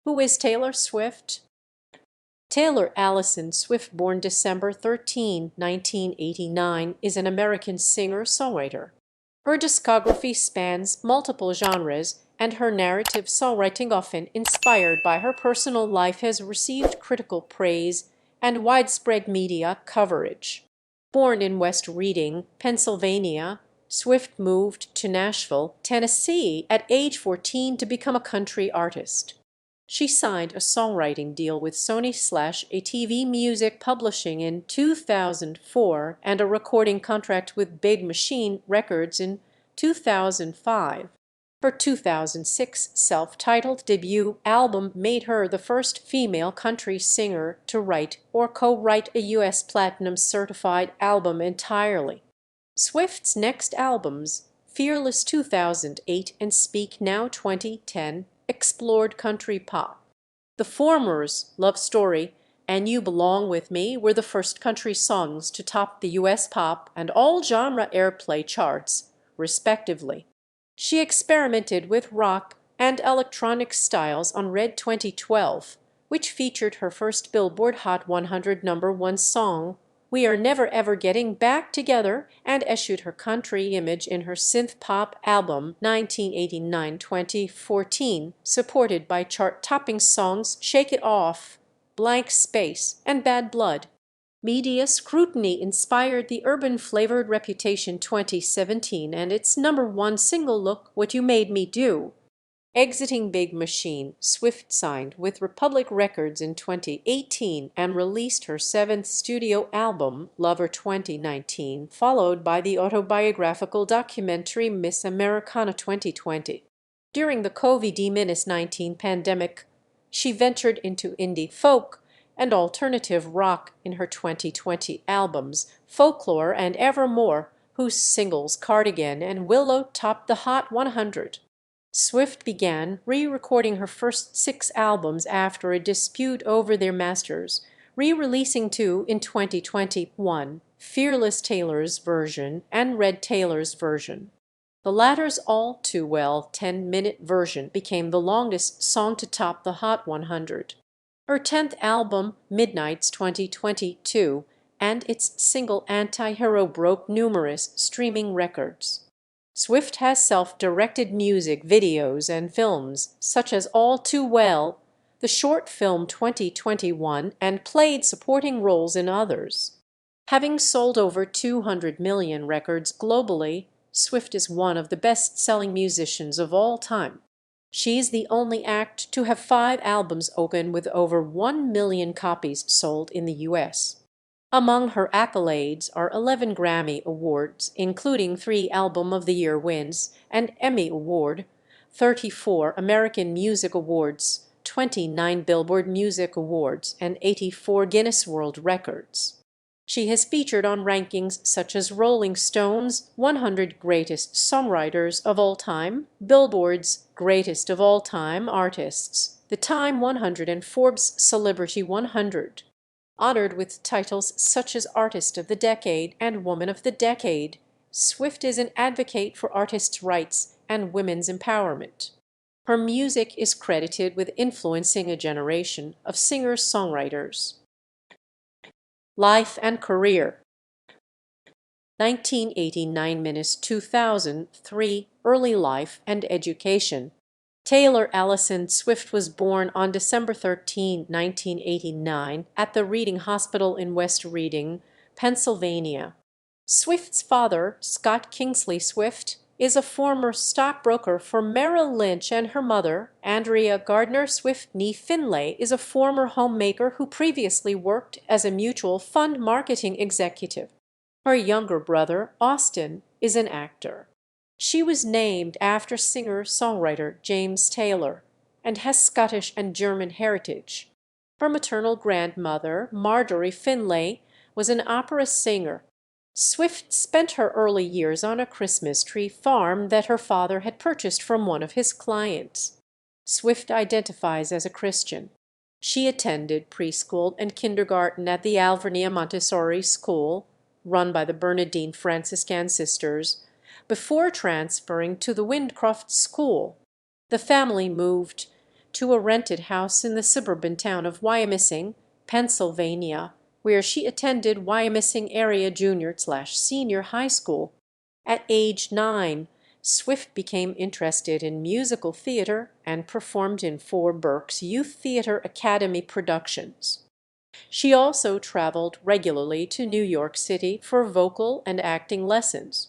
Who is Taylor Swift? Taylor Allison Swift, born December 13, 1989, is an American singer-songwriter. Her discography spans multiple genres, and her narrative songwriting, often inspired by her personal life, has received critical praise and widespread media coverage. Born in West Reading, Pennsylvania, Swift moved to Nashville, Tennessee at age 14 to become a country artist. She signed a songwriting deal with Sony/ATV Music Publishing in 2004 and a recording contract with Big Machine Records in 2005. Her 2006 self-titled debut album made her the first female country singer to write or co-write a U.S. Platinum-certified album entirely. Swift's next albums, Fearless 2008 and Speak Now 2010, explored country pop. The former's Love Story and You Belong With Me were the first country songs to top the U.S. pop and all genre airplay charts, respectively. She experimented with rock and electronic styles on Red 2012, which featured her first Billboard Hot 100 #1 song, We Are Never Ever Getting Back Together, and eschewed her country image in her synth-pop album 1989-2014, supported by chart-topping songs Shake It Off, Blank Space, and Bad Blood. Media scrutiny inspired the urban-flavored Reputation 2017 and its #1 single Look What You Made Me Do. Exiting Big Machine, Swift signed with Republic Records in 2018 and released her seventh studio album, Lover 2019, followed by the autobiographical documentary Miss Americana 2020. During the COVID-19 pandemic, she ventured into indie folk and alternative rock in her 2020 albums, Folklore and Evermore, whose singles Cardigan and Willow topped the Hot 100. Swift began re-recording her first 6 albums after a dispute over their masters, re-releasing 2 in 2021, Fearless Taylor's version and Red Taylor's version. The latter's All Too Well 10-minute version became the longest song to top the Hot 100. Her 10th album, Midnights 2022, and its single Anti-Hero broke numerous streaming records. Swift has self-directed music videos and films, such as All Too Well, the short film 2021, and played supporting roles in others. Having sold over 200 million records globally, Swift is one of the best-selling musicians of all time. She's the only act to have 5 albums open with over 1 million copies sold in the U.S. Among her accolades are 11 Grammy Awards, including 3 Album of the Year wins, an Emmy Award, 34 American Music Awards, 29 Billboard Music Awards, and 84 Guinness World Records. She has featured on rankings such as Rolling Stone's 100 Greatest Songwriters of All Time, Billboard's Greatest of All Time Artists, the Time 100, and Forbes Celebrity 100. Honored with titles such as Artist of the Decade and Woman of the Decade, Swift is an advocate for artists' rights and women's empowerment. Her music is credited with influencing a generation of singers-songwriters. Life and career. 1989–2003, early life and education. Taylor Allison Swift was born on December 13, 1989, at the Reading Hospital in West Reading, Pennsylvania. Swift's father, Scott Kingsley Swift, is a former stockbroker for Merrill Lynch, and her mother, Andrea Gardner Swift-Nee Finlay, is a former homemaker who previously worked as a mutual fund marketing executive. Her younger brother, Austin, is an actor. She was named after singer-songwriter James Taylor and has Scottish and German heritage. Her maternal grandmother, Marjorie Finlay, was an opera singer. Swift spent her early years on a Christmas tree farm that her father had purchased from one of his clients. Swift identifies as a Christian. She attended preschool and kindergarten at the Alvernia Montessori School, run by the Bernardine Franciscan Sisters, before transferring to the Windcroft School. The family moved to a rented house in the suburban town of Wyomissing, Pennsylvania, where she attended Wyomissing Area Junior/Senior High School. At age 9, Swift became interested in musical theater and performed in 4 Berks Youth Theater Academy productions. She also traveled regularly to New York City for vocal and acting lessons.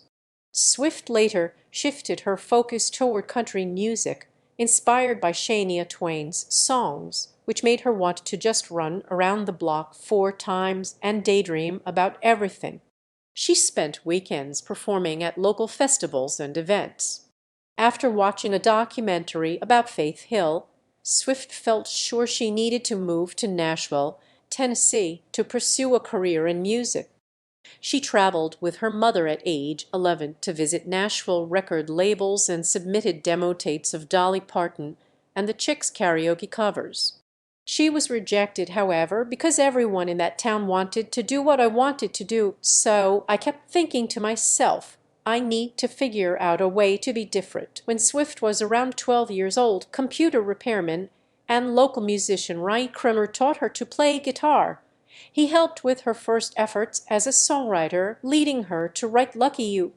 Swift later shifted her focus toward country music, inspired by Shania Twain's songs, which made her want to just run around the block 4 times and daydream about everything. She spent weekends performing at local festivals and events. After watching a documentary about Faith Hill, Swift felt sure she needed to move to Nashville, Tennessee, to pursue a career in music. She traveled with her mother at age 11 to visit Nashville record labels and submitted demo tapes of Dolly Parton and the Chicks karaoke covers. She was rejected, however, because everyone in that town wanted to do what I wanted to do, so I kept thinking to myself, I need to figure out a way to be different. When Swift was around 12 years old, computer repairman and local musician Ry Crimmer taught her to play guitar. He helped with her first efforts as a songwriter, leading her to write Lucky You.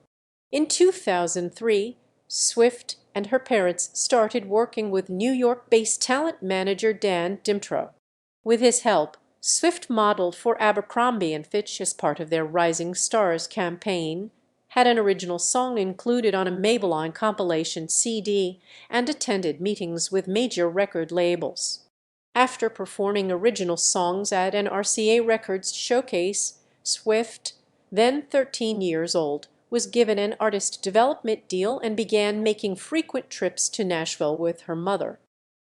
In 2003, Swift and her parents started working with New York-based talent manager Dan Dimtro. With his help, Swift modeled for Abercrombie & Fitch as part of their Rising Stars campaign, had an original song included on a Maybelline compilation CD, and attended meetings with major record labels. After performing original songs at an RCA Records showcase, Swift, then 13 years old, was given an artist development deal and began making frequent trips to Nashville with her mother.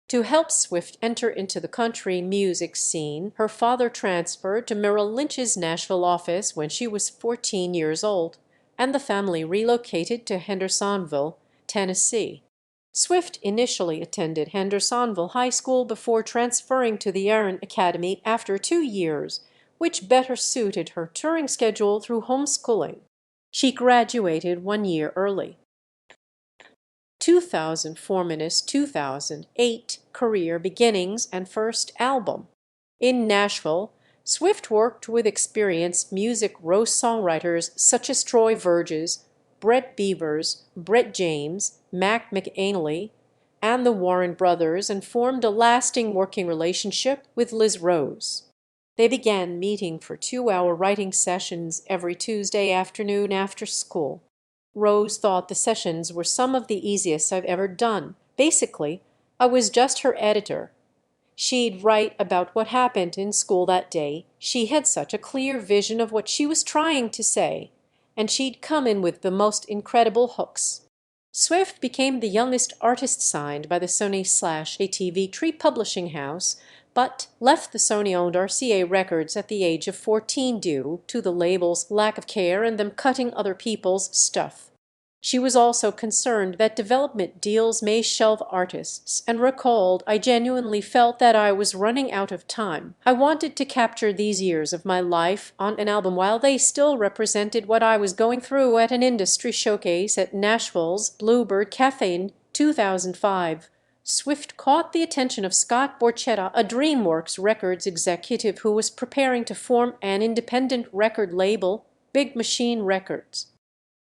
To help Swift enter into the country music scene, her father transferred to Merrill Lynch's Nashville office when she was 14 years old, and the family relocated to Hendersonville, Tennessee. Swift initially attended Hendersonville High School before transferring to the Aaron Academy after 2 years, which better suited her touring schedule through homeschooling. She graduated 1 year early. 2004-2008 career beginnings and first album. In Nashville, Swift worked with experienced music row songwriters such as Troy Verges, Brett Beavers, Brett James, Mac McAnally, and the Warren brothers, and formed a lasting working relationship with Liz Rose. They began meeting for 2-hour writing sessions every Tuesday afternoon after school. Rose thought the sessions were some of the easiest I've ever done. Basically, I was just her editor. She'd write about what happened in school that day. She had such a clear vision of what she was trying to say, and she'd come in with the most incredible hooks. Swift became the youngest artist signed by the Sony/ATV Tree Publishing House, but left the Sony-owned RCA Records at the age of 14 due to the label's lack of care and them cutting other people's stuff. She was also concerned that development deals may shelve artists, and recalled, I genuinely felt that I was running out of time. I wanted to capture these years of my life on an album while they still represented what I was going through at an industry showcase at Nashville's Bluebird Cafe in 2005. Swift caught the attention of Scott Borchetta, a DreamWorks Records executive who was preparing to form an independent record label, Big Machine Records.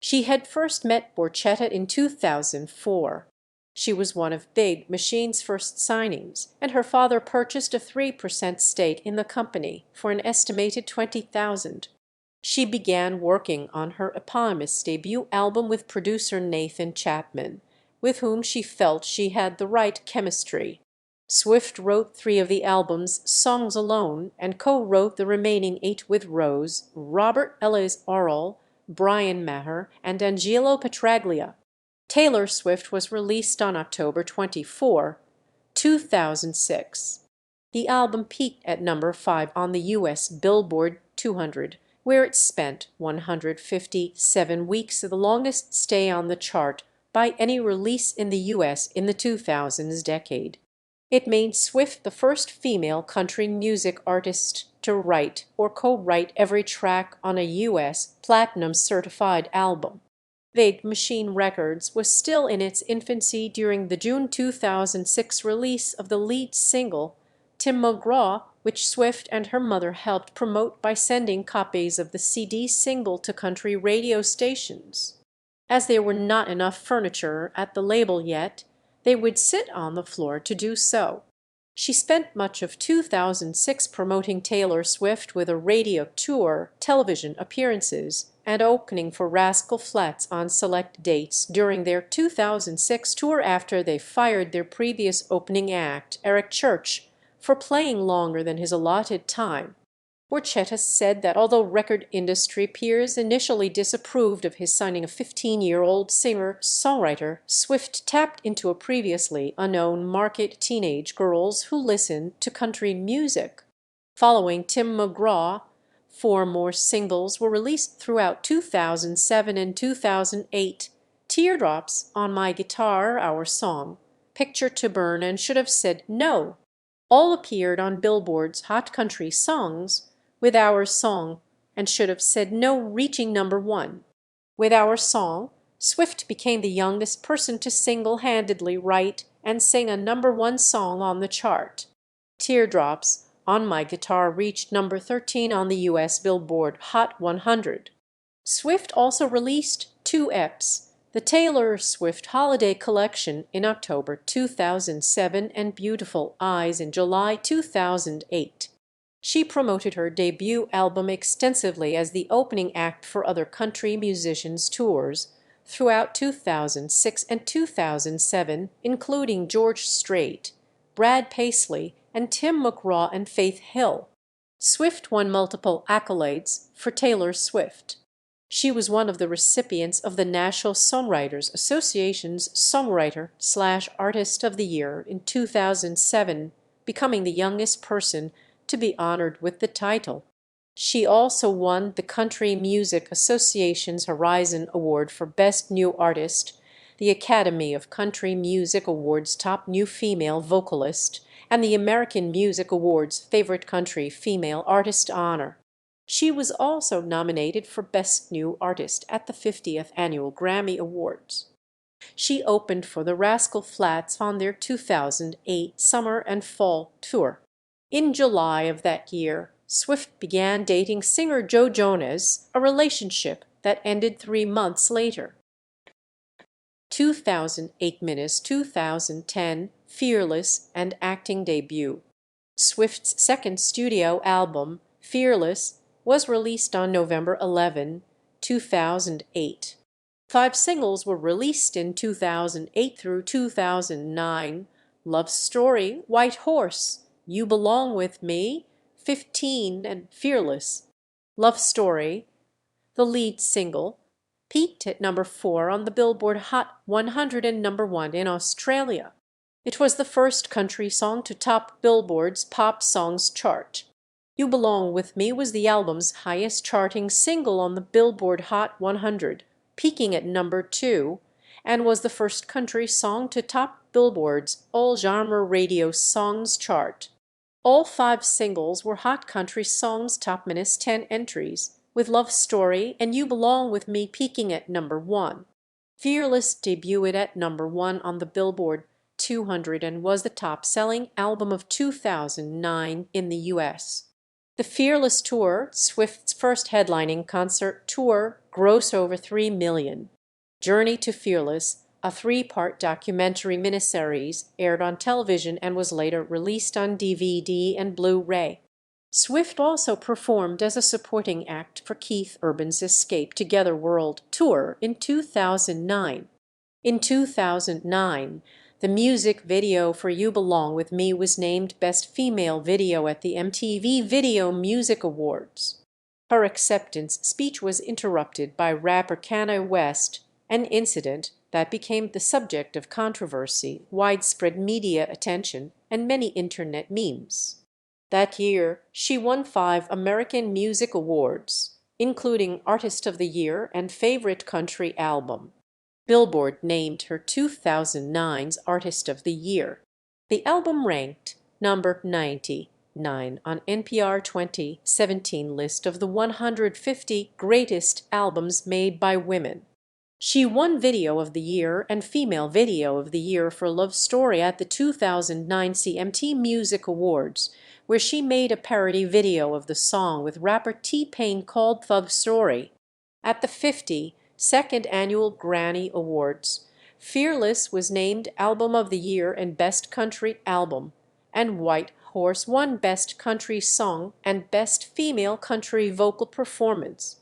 She had first met Borchetta in 2004. She was one of Big Machine's first signings, and her father purchased a 3% stake in the company for an estimated $20,000. She began working on her eponymous debut album with producer Nathan Chapman, with whom she felt she had the right chemistry. Swift wrote 3 of the album's songs alone and co-wrote the remaining 8 with Rose, Robert Ellis Orrell, Brian Maher, and Angelo Petraglia. Taylor Swift was released on October 24, 2006. The album peaked at number 5 on the U.S. Billboard 200, where it spent 157 weeks, the longest stay on the chart by any release in the U.S. in the 2000s decade. It made Swift the first female country music artist to write or co-write every track on a U.S. platinum-certified album. Vague Machine Records was still in its infancy during the June 2006 release of the lead single, Tim McGraw, which Swift and her mother helped promote by sending copies of the CD single to country radio stations. As there were not enough furniture at the label yet, they would sit on the floor to do so. She spent much of 2006 promoting Taylor Swift with a radio tour, television appearances, and opening for Rascal Flatts on select dates during their 2006 tour after they fired their previous opening act, Eric Church, for playing longer than his allotted time. Borchetta said that although record industry peers initially disapproved of his signing a 15-year-old singer-songwriter, Swift tapped into a previously unknown market teenage girls who listen to country music. Following Tim McGraw, 4 more singles were released throughout 2007 and 2008. Teardrops, On My Guitar, Our Song, Picture to Burn, and Should Have Said No all appeared on Billboard's Hot Country Songs, with Our Song and Should Have Said No reaching #1. With Our Song, Swift became the youngest person to single-handedly write and sing a #1 song on the chart. Teardrops, On My Guitar reached #13 on the U.S. Billboard Hot 100. Swift also released 2 EPs, the Taylor Swift Holiday Collection in October 2007 and Beautiful Eyes in July 2008. She promoted her debut album extensively as the opening act for other country musicians' tours throughout 2006 and 2007, including George Strait, Brad Paisley, and Tim McGraw and Faith Hill. Swift won multiple accolades for Taylor Swift. She was one of the recipients of the National Songwriters Association's Songwriter/Artist of the Year in 2007, becoming the youngest person to be honored with the title. She also won the Country Music Association's Horizon Award for Best New Artist, the Academy of Country Music Awards Top New Female Vocalist, and the American Music Awards Favorite Country Female Artist honor. She was also nominated for Best New Artist at the 50th Annual Grammy Awards. She opened for the Rascal Flatts on their 2008 summer and fall tour. In July of that year, Swift began dating singer Joe Jonas, a relationship that ended 3 months later. 2008-2010 Fearless and acting debut. Swift's second studio album, Fearless, was released on November 11, 2008. 5 singles were released in 2008 through 2009: Love Story, White Horse, You Belong With Me, 15, and Fearless. Love Story, the lead single, peaked at #4 on the Billboard Hot 100 and #1 in Australia. It was the first country song to top Billboard's Pop Songs chart. You Belong With Me was the album's highest charting single on the Billboard Hot 100, peaking at #2, and was the first country song to top Billboard's All-Genre Radio Songs chart. All 5 singles were Hot Country Songs top -10 entries, with Love Story and You Belong With Me peaking at #1. Fearless debuted at #1 on the Billboard 200 and was the top-selling album of 2009 in the U.S. The Fearless Tour, Swift's first headlining concert tour, grossed over $3 million. Journey to Fearless, a 3-part documentary miniseries, aired on television and was later released on DVD and Blu-ray. Swift also performed as a supporting act for Keith Urban's Escape Together World Tour in 2009. In 2009, the music video for You Belong With Me was named Best Female Video at the MTV Video Music Awards. Her acceptance speech was interrupted by rapper Kanye West, an incident that became the subject of controversy, widespread media attention, and many internet memes. That year, she won 5 American Music Awards, including Artist of the Year and Favorite Country Album. Billboard named her 2009's Artist of the Year. The album ranked number 99 on NPR 2017 list of the 150 greatest albums made by women. She won Video of the Year and Female Video of the Year for Love Story at the 2009 CMT Music Awards, where she made a parody video of the song with rapper T-Pain called Thug Story. At the 52nd Annual Grammy Awards, Fearless was named Album of the Year and Best Country Album, and White Horse won Best Country Song and Best Female Country Vocal Performance.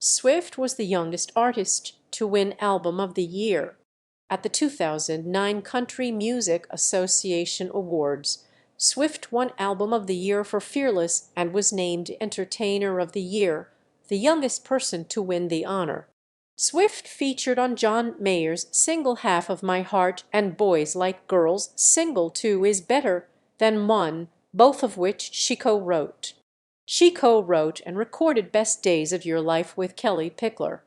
Swift was the youngest artist to win Album of the Year. At the 2009 Country Music Association Awards, Swift won Album of the Year for Fearless and was named Entertainer of the Year, the youngest person to win the honor. Swift featured on John Mayer's single Half of My Heart and Boys Like Girls single Two Is Better Than One, both of which she co-wrote. She co-wrote and recorded Best Days of Your Life with Kellie Pickler,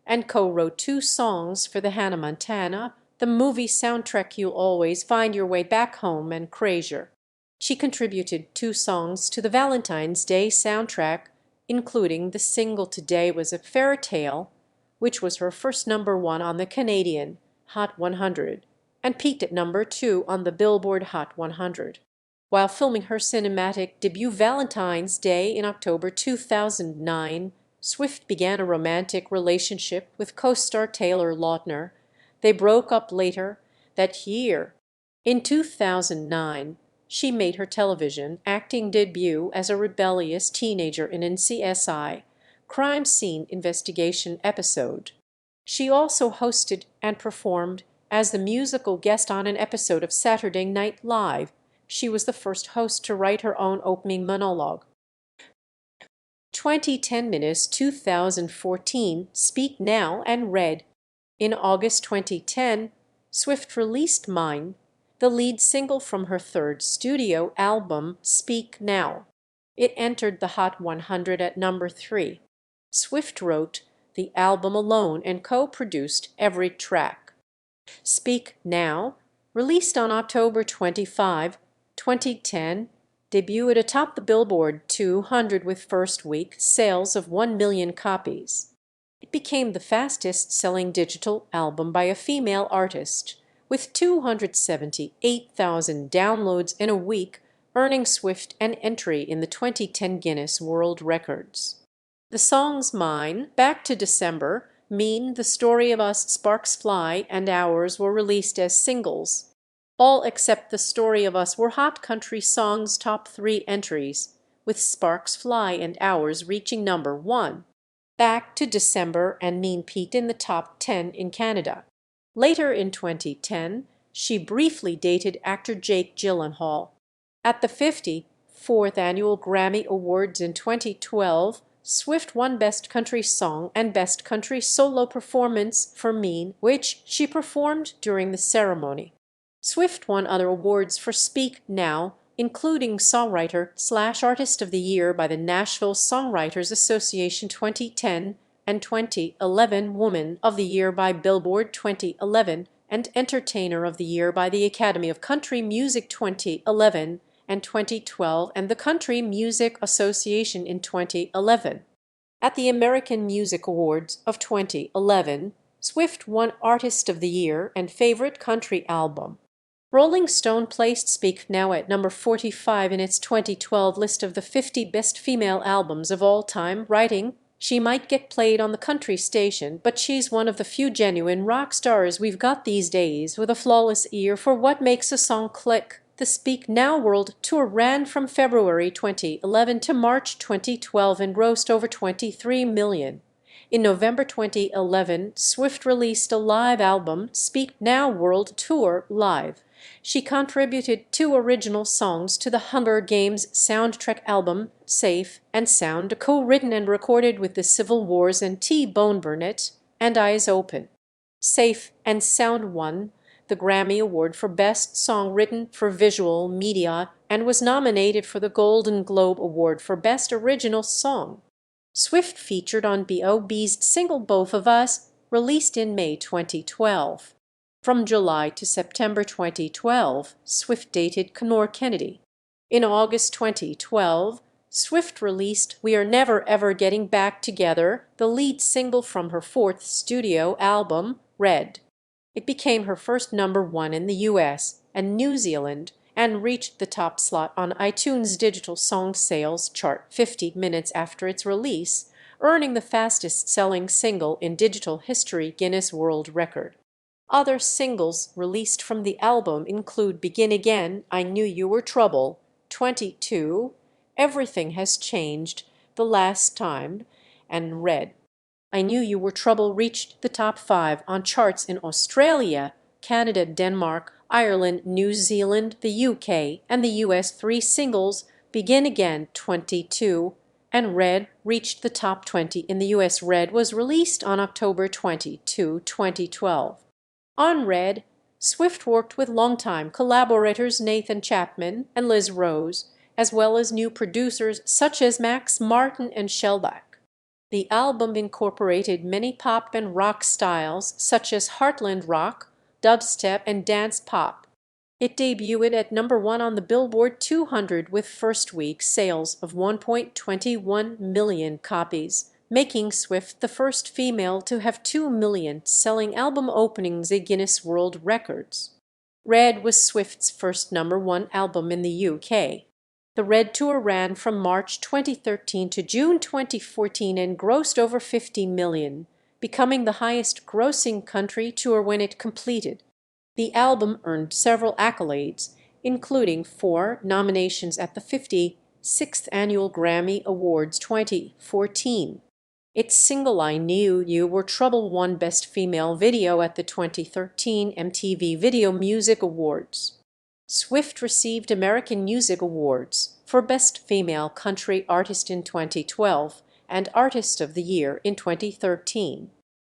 and co-wrote 2 songs for the Hannah Montana, the movie soundtrack You'll Always Find Your Way Back Home, and Crazier. She contributed 2 songs to the Valentine's Day soundtrack, including the single Today Was a Fairy Tale, which was her first #1 on the Canadian Hot 100 and peaked at #2 on the Billboard Hot 100. While filming her cinematic debut Valentine's Day in October 2009, Swift began a romantic relationship with co-star Taylor Lautner. They broke up later that year. In 2009, she made her television acting debut as a rebellious teenager in an CSI crime scene investigation episode. She also hosted and performed as the musical guest on an episode of Saturday Night Live. She was the first host to write her own opening monologue. 2010 - 2014 Speak Now and Red. In August 2010, Swift released Mine, the lead single from her 3rd studio album Speak Now. It entered the Hot 100 at #3. Swift wrote the album alone and co-produced every track. Speak Now, released on October 25, 2010, debuted atop the Billboard 200 with first week sales of 1 million copies. It became the fastest-selling digital album by a female artist, with 278,000 downloads in a week, earning Swift an entry in the 2010 Guinness World Records. The songs Mine, Back to December, Mean, The Story of Us, Sparks Fly, and Hours were released as singles. All except The Story of Us were Hot Country Songs top 3 entries, with Sparks Fly and Hours reaching #1. Back to December and Mean peaked in the top 10 in Canada. Later in 2010, she briefly dated actor Jake Gyllenhaal. At the 54th Annual Grammy Awards in 2012, Swift won Best Country Song and Best Country Solo Performance for Mean, which she performed during the ceremony. Swift won other awards for Speak Now, including Songwriter/Artist of the Year by the Nashville Songwriters Association 2010 and 2011 Woman of the Year by Billboard 2011 and Entertainer of the Year by the Academy of Country Music 2011 and 2012 and the Country Music Association in 2011. At the American Music Awards of 2011, Swift won Artist of the Year and Favorite Country Album. Rolling Stone placed Speak Now at #45 in its 2012 list of the 50 best female albums of all time, writing, "She might get played on the country station, but she's one of the few genuine rock stars we've got these days, with a flawless ear for what makes a song click." The Speak Now World Tour ran from February 2011 to March 2012 and grossed over $23 million. In November 2011, Swift released a live album, Speak Now World Tour Live. She contributed 2 original songs to the Hunger Games soundtrack album, Safe and Sound, co-written and recorded with the Civil Wars and T-Bone Burnett, and Eyes Open. Safe and Sound won the Grammy Award for Best Song Written for Visual Media and was nominated for the Golden Globe Award for Best Original Song. Swift featured on B.O.B.'s single Both of Us, released in May 2012. From July to September 2012, Swift dated Conor Kennedy. In August 2012, Swift released We Are Never Ever Getting Back Together, the lead single from her fourth studio album, Red. It became her first #1 in the US and New Zealand and reached the top slot on iTunes Digital Song Sales chart 50 minutes after its release, earning the fastest-selling single in digital history Guinness World Record. Other singles released from the album include Begin Again, I Knew You Were Trouble, 22, Everything Has Changed, The Last Time, and Red. I Knew You Were Trouble reached the top 5 on charts in Australia, Canada, Denmark, Ireland, New Zealand, the UK, and the US. 3 singles, Begin Again, 22, and Red reached the top 20 in the US. Red was released on October 22, 2012. On Red, Swift worked with longtime collaborators Nathan Chapman and Liz Rose, as well as new producers such as Max Martin and Shellback. The album incorporated many pop and rock styles such as heartland rock, dubstep, and dance pop. It debuted at #1 on the Billboard 200 with first-week sales of 1.21 million copies, making Swift the first female to have 2 million selling album openings at Guinness World Records. Red was Swift's first #1 album in the UK. The Red Tour ran from March 2013 to June 2014 and grossed over 50 million, becoming the highest-grossing country tour when it completed. The album earned several accolades, including 4 nominations at the 56th Annual Grammy Awards 2014. Its single I Knew You Were Trouble won Best Female Video at the 2013 MTV Video Music Awards. Swift received American Music Awards for Best Female Country Artist in 2012 and Artist of the Year in 2013.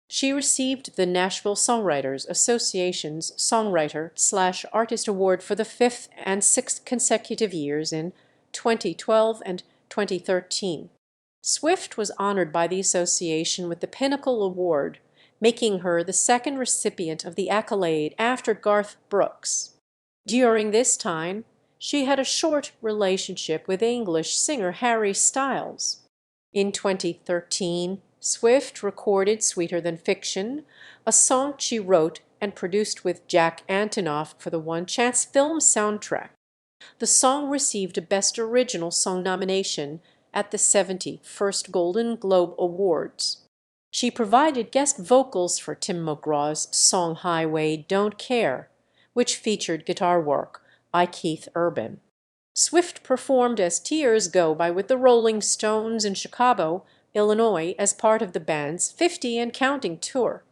She received the Nashville Songwriters Association's Songwriter/Artist Award for the 5th and 6th consecutive years in 2012 and 2013. Swift was honored by the association with the Pinnacle Award, making her the second recipient of the accolade after Garth Brooks. During this time, she had a short relationship with English singer Harry Styles. In 2013, Swift recorded Sweeter Than Fiction, a song she wrote and produced with Jack Antonoff for the One Chance film soundtrack. The song received a Best Original Song nomination at the 71st Golden Globe Awards. She provided guest vocals for Tim McGraw's song Highway Don't Care, which featured guitar work by Keith Urban. Swift performed As Tears Go By with the Rolling Stones in Chicago, Illinois, as part of the band's 50 and Counting tour.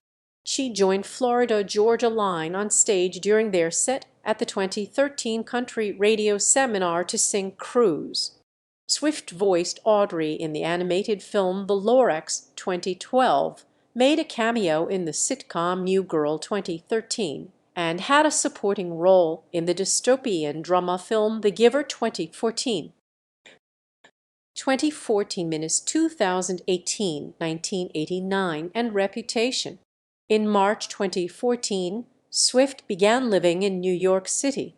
She joined Florida Georgia Line on stage during their set at the 2013 Country Radio Seminar to sing Cruise. Swift voiced Audrey in the animated film The Lorax 2012, made a cameo in the sitcom New Girl 2013, and had a supporting role in the dystopian drama film The Giver 2014. 2014-2018, 1989, and Reputation. In March 2014, Swift began living in New York City.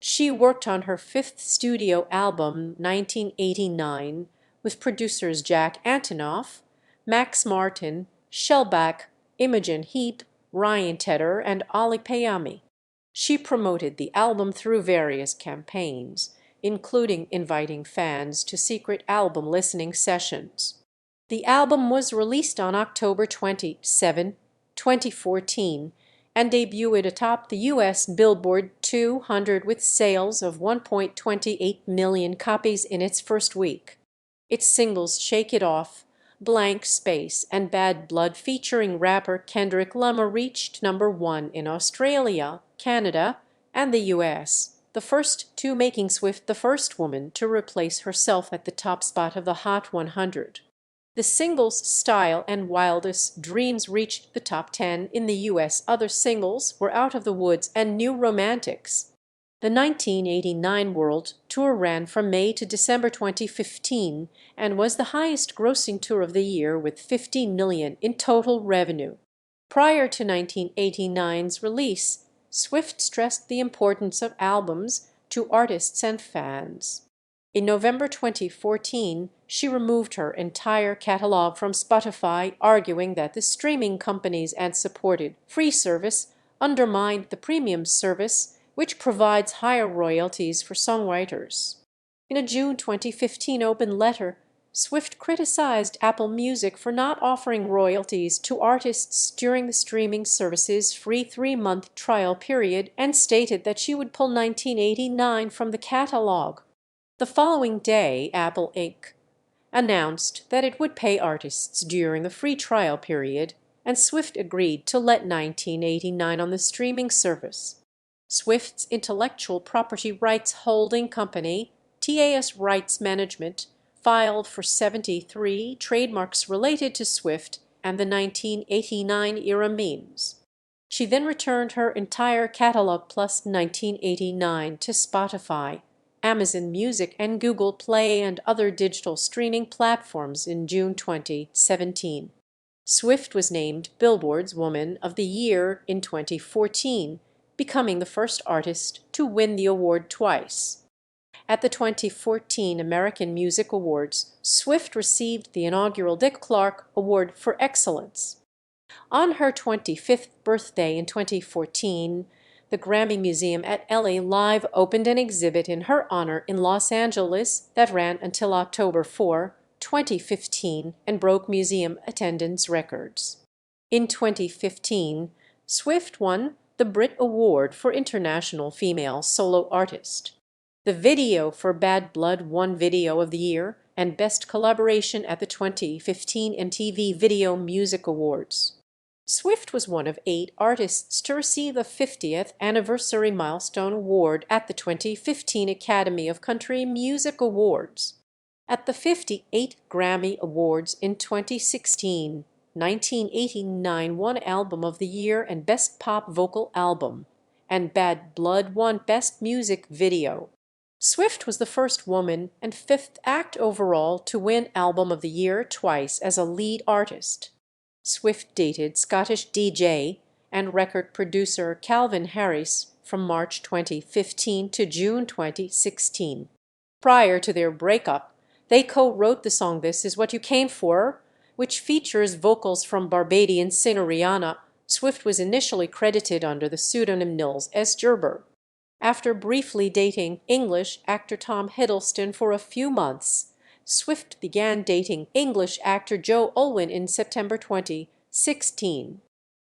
She worked on her 5th studio album, 1989, with producers Jack Antonoff, Max Martin, Shellback, Imogen Heap, Ryan Tedder, and Ali Payami. She promoted the album through various campaigns, including inviting fans to secret album listening sessions. The album was released on October 27, 2014, and debuted atop the U.S. Billboard 200 with sales of 1.28 million copies in its first week. Its singles Shake It Off, Blank Space, and Bad Blood featuring rapper Kendrick Lamar reached #1 in Australia, Canada, and the US, the first two making Swift the first woman to replace herself at the top spot of the Hot 100. The singles Style and Wildest Dreams reached the top 10 in the US. Other singles were Out of the Woods and New Romantics. The 1989 World Tour ran from May to December 2015 and was the highest-grossing tour of the year with $15 million in total revenue. Prior to 1989's release, Swift stressed the importance of albums to artists and fans. In November 2014, she removed her entire catalog from Spotify, arguing that the streaming company's ad-supported free service undermined the premium service, which provides higher royalties for songwriters. In a June 2015 open letter, Swift criticized Apple Music for not offering royalties to artists during the streaming service's free 3-month trial period and stated that she would pull 1989 from the catalog. The following day, Apple Inc. announced that it would pay artists during the free trial period, and Swift agreed to let 1989 on the streaming service. Swift's intellectual property rights holding company, TAS Rights Management, filed for 73 trademarks related to Swift and the 1989-era memes. She then returned her entire catalog plus 1989 to Spotify, Amazon Music, and Google Play and other digital streaming platforms in June 2017. Swift was named Billboard's Woman of the Year in 2014, becoming the first artist to win the award twice. At the 2014 American Music Awards, Swift received the inaugural Dick Clark Award for Excellence. On her 25th birthday in 2014, the Grammy Museum at LA Live opened an exhibit in her honor in Los Angeles that ran until October 4, 2015, and broke museum attendance records. In 2015, Swift won the Brit Award for International Female Solo Artist. The video for Bad Blood won Video of the Year and Best Collaboration at the 2015 MTV Video Music Awards. Swift was one of 8 artists to receive the 50th Anniversary Milestone Award at the 2015 Academy of Country Music Awards. At the 58 Grammy Awards in 2016, 1989 won Album of the Year and Best Pop Vocal Album, and Bad Blood won Best Music Video. Swift was the first woman and 5th act overall to win Album of the Year twice as a lead artist. Swift dated Scottish DJ and record producer Calvin Harris from March 2015 to June 2016. Prior to their breakup, they co-wrote the song This Is What You Came For, which features vocals from Barbadian singer Rihanna. Swift was initially credited under the pseudonym Nils S. Gerber. After briefly dating English actor Tom Hiddleston for a few months, Swift began dating English actor Joe Alwyn in September 2016.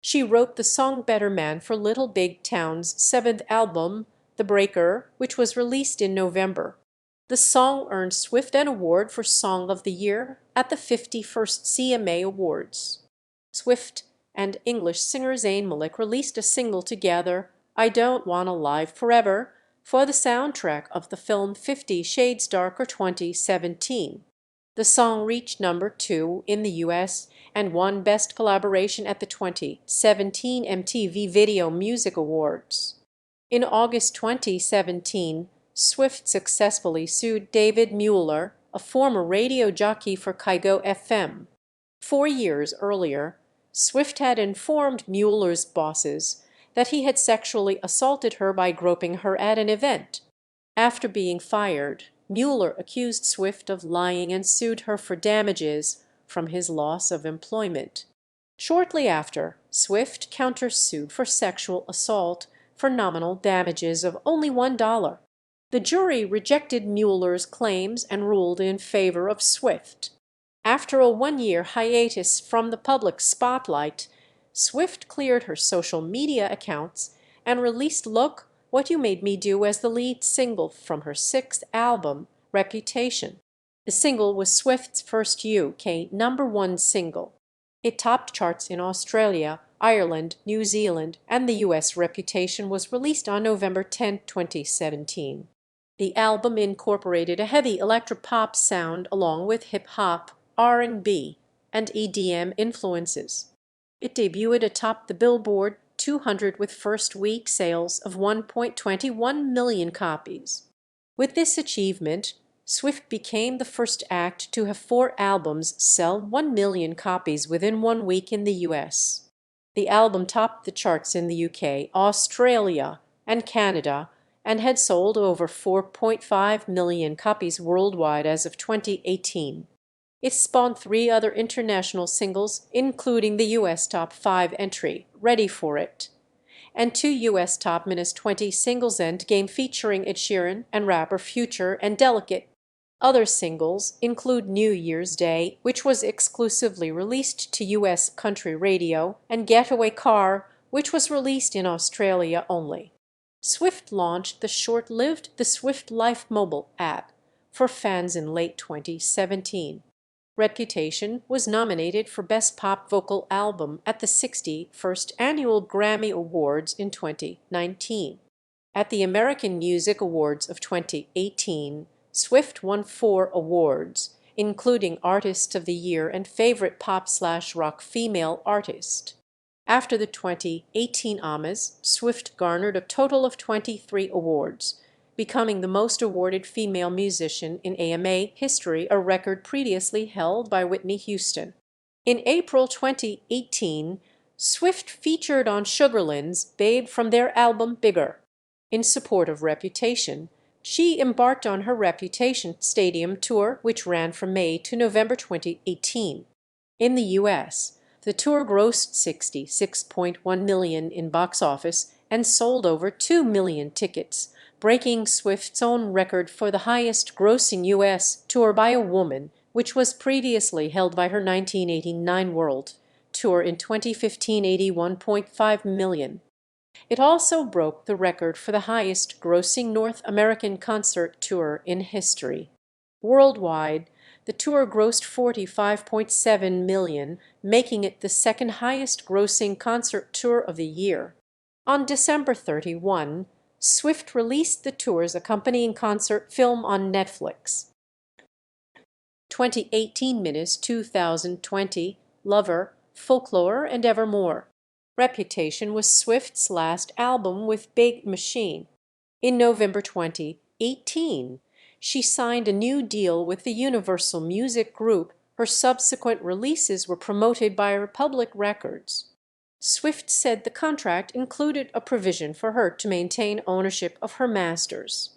She wrote the song Better Man for Little Big Town's 7th album, The Breaker, which was released in November. The song earned Swift an award for Song of the Year at the 51st CMA Awards. Swift and English singer Zayn Malik released a single together, I Don't Wanna Live Forever, for the soundtrack of the film 50 Shades Darker 2017. The song reached number 2 in the US and won Best Collaboration at the 2017 MTV Video Music Awards. In August 2017, Swift successfully sued David Mueller, a former radio jockey for Kygo FM. 4 years earlier, Swift had informed Mueller's bosses that he had sexually assaulted her by groping her at an event. After being fired, Mueller accused Swift of lying and sued her for damages from his loss of employment. Shortly after, Swift countersued for sexual assault for nominal damages of only $1. The jury rejected Mueller's claims and ruled in favor of Swift. After a 1-year hiatus from the public spotlight, Swift cleared her social media accounts and released Look What You Made Me Do as the lead single from her 6th album, Reputation. The single was Swift's first UK #1 single. It topped charts in Australia, Ireland, New Zealand, and the US. Reputation was released on November 10, 2017. The album incorporated a heavy electropop sound along with hip-hop, R&B, and EDM influences. It debuted atop the Billboard 200 with first-week sales of 1.21 million copies. With this achievement, Swift became the first act to have 4 albums sell 1 million copies within 1 week in the US. The album topped the charts in the UK, Australia, and Canada, and had sold over 4.5 million copies worldwide as of 2018. It spawned 3 other international singles, including the US Top 5 entry, Ready for It, and 2 US Top -20 singles endgame featuring Ed Sheeran and rapper Future and Delicate. Other singles include New Year's Day, which was exclusively released to US country radio, and Getaway Car, which was released in Australia only. Swift launched the short-lived The Swift Life mobile app for fans in late 2017. Reputation was nominated for Best Pop Vocal Album at the 61st Annual Grammy Awards in 2019. At the American Music Awards of 2018, Swift won 4 awards, including Artist of the Year and Favorite Pop/Rock Female Artist. After the 2018 AMAs, Swift garnered a total of 23 awards, becoming the most awarded female musician in AMA history, a record previously held by Whitney Houston. In April 2018, Swift featured on Sugarland's Babe from their album Bigger. In support of Reputation, she embarked on her Reputation Stadium tour, which ran from May to November 2018. In the U.S., the tour grossed $66.1 million in box office and sold over 2 million tickets, breaking Swift's own record for the highest grossing U.S. tour by a woman, which was previously held by her 1989 World Tour in 2015, $81.5 million. It also broke the record for the highest grossing North American concert tour in history. Worldwide, the tour grossed $45.7 million, making it the second highest grossing concert tour of the year. On December 31, Swift released the tour's accompanying concert film on Netflix. 2018 minus 2020, Lover, Folklore, and Evermore. Reputation was Swift's last album with Big Machine. In November 2018, she signed a new deal with the Universal Music Group. Her subsequent releases were promoted by Republic Records. Swift said the contract included a provision for her to maintain ownership of her masters.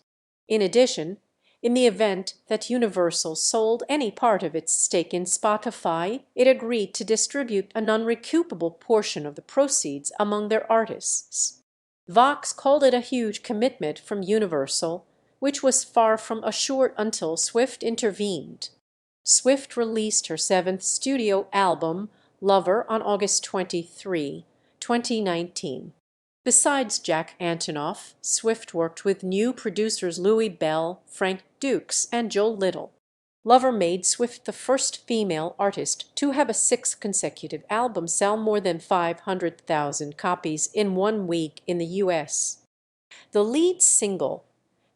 In addition, in the event that Universal sold any part of its stake in Spotify, it agreed to distribute a non-recoupable portion of the proceeds among their artists. Vox called it a huge commitment from Universal, which was far from assured until Swift intervened. Swift released her 7th studio album, Lover, on August 23, 2019. Besides Jack Antonoff, Swift worked with new producers Louis Bell, Frank Dukes, and Joe Little. Lover made Swift the first female artist to have a 6th consecutive album sell more than 500,000 copies in 1 week in the U.S. The lead single,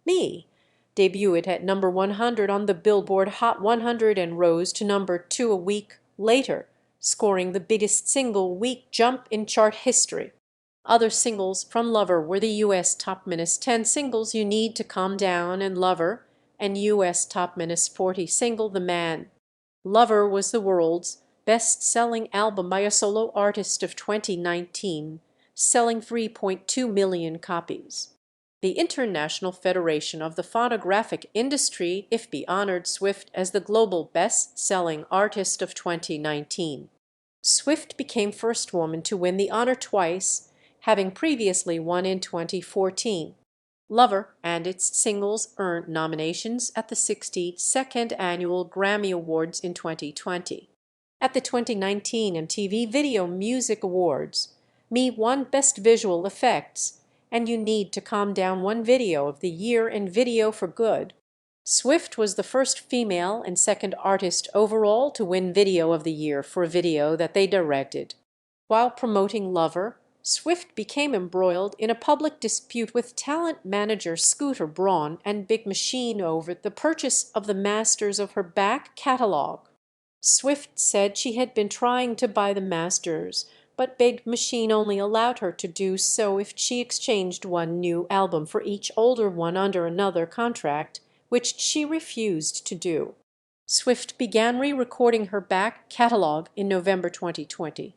Me, debuted at number 100 on the Billboard Hot 100 and rose to number 2 a week later, scoring the biggest single week jump in chart history. Other singles from Lover were the U.S. Top -10 singles You Need to Calm Down and Lover, and U.S. Top -40 single The Man. Lover was the world's best-selling album by a solo artist of 2019, selling 3.2 million copies. The International Federation of the Phonographic Industry, IFPI, honored Swift as the global best-selling artist of 2019. Swift became first woman to win the honor twice, having previously won in 2014. Lover and its singles earned nominations at the 62nd Annual Grammy Awards in 2020. At the 2019 MTV Video Music Awards, Me won Best Visual Effects, and You Need to Calm Down won Video of the Year and Video for Good. Swift was the first female and second artist overall to win Video of the Year for a video that they directed. While promoting Lover, Swift became embroiled in a public dispute with talent manager Scooter Braun and Big Machine over the purchase of the masters of her back catalog. Swift said she had been trying to buy the masters, but Big Machine only allowed her to do so if she exchanged one new album for each older one under another contract, which she refused to do. Swift began re-recording her back catalog in November 2020.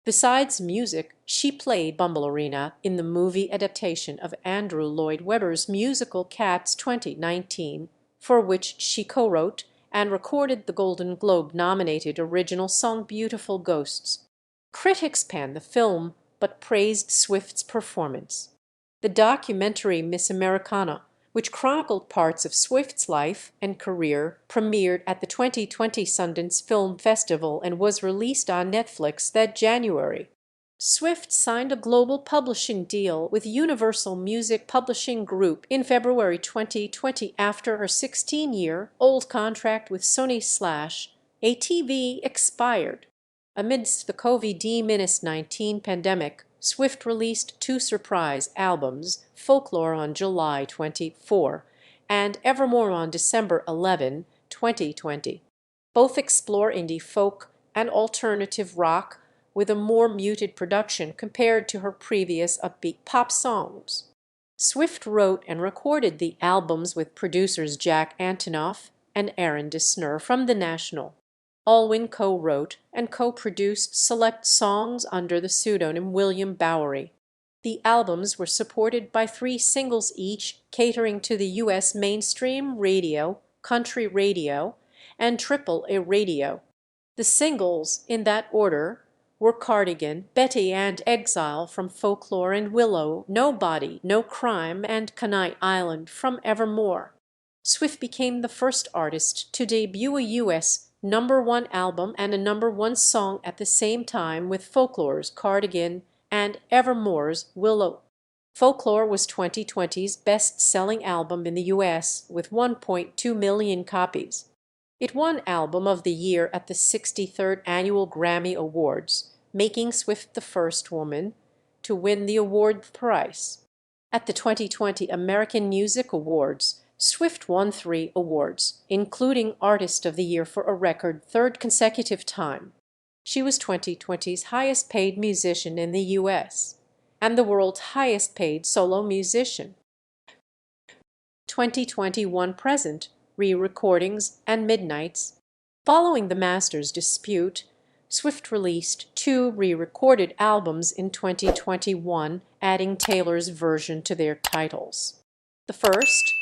Besides music, she played Bumblerina in the movie adaptation of Andrew Lloyd Webber's musical Cats 2019, for which she co-wrote and recorded the Golden Globe-nominated original song Beautiful Ghosts. Critics panned the film, but praised Swift's performance. The documentary Miss Americana, which chronicled parts of Swift's life and career, premiered at the 2020 Sundance Film Festival and was released on Netflix that January. Swift signed a global publishing deal with Universal Music Publishing Group in February 2020 after her 16-year-old contract with Sony/ATV expired. Amidst the COVID-19 pandemic, Swift released two surprise albums, Folklore on July 24 and Evermore on December 11, 2020. Both explore indie folk and alternative rock with a more muted production compared to her previous upbeat pop songs. Swift wrote and recorded the albums with producers Jack Antonoff and Aaron Dessner from The National. Alwyn co-wrote and co-produced select songs under the pseudonym William Bowery. The albums were supported by 3 singles each, catering to the U.S. mainstream radio, country radio, and AAA radio. The singles, in that order, were Cardigan, Betty and Exile from Folklore and Willow, Nobody, No Crime, and Coney Island from Evermore. Swift became the first artist to debut a U.S. #1 album and a #1 song at the same time with Folklore's Cardigan and Evermore's Willow. Folklore was 2020's best-selling album in the U.S. with 1.2 million copies. It won Album of the Year at the 63rd Annual Grammy Awards, making Swift the first woman to win the award thrice. At the 2020 American Music Awards, Swift won 3 awards, including Artist of the Year for a record 3rd consecutive time. She was 2020's highest-paid musician in the U.S. and the world's highest-paid solo musician. 2021 present, re-recordings, and midnights. Following the Masters dispute, Swift released 2 re-recorded albums in 2021, adding Taylor's version to their titles. The first,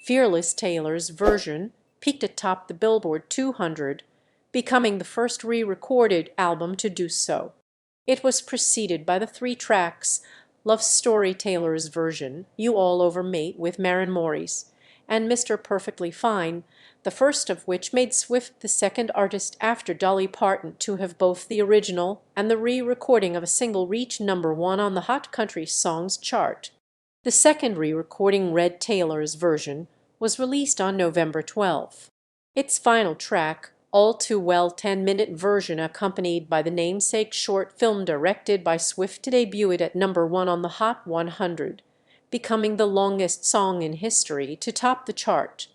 Fearless Taylor's version, peaked atop the Billboard 200, becoming the first re-recorded album to do so. It was preceded by the 3 tracks Love Story Taylor's version, You All Over Me with Maren Morris, and Mr. Perfectly Fine, the first of which made Swift the second artist after Dolly Parton to have both the original and the re-recording of a single reach #1 on the Hot Country Songs chart. The second re-recording, Red Taylor's version, was released on November 12. Its final track, All Too Well 10-minute version accompanied by the namesake short film directed by Swift, debuted at #1 on the Hot 100, becoming the longest song in history to top the chart.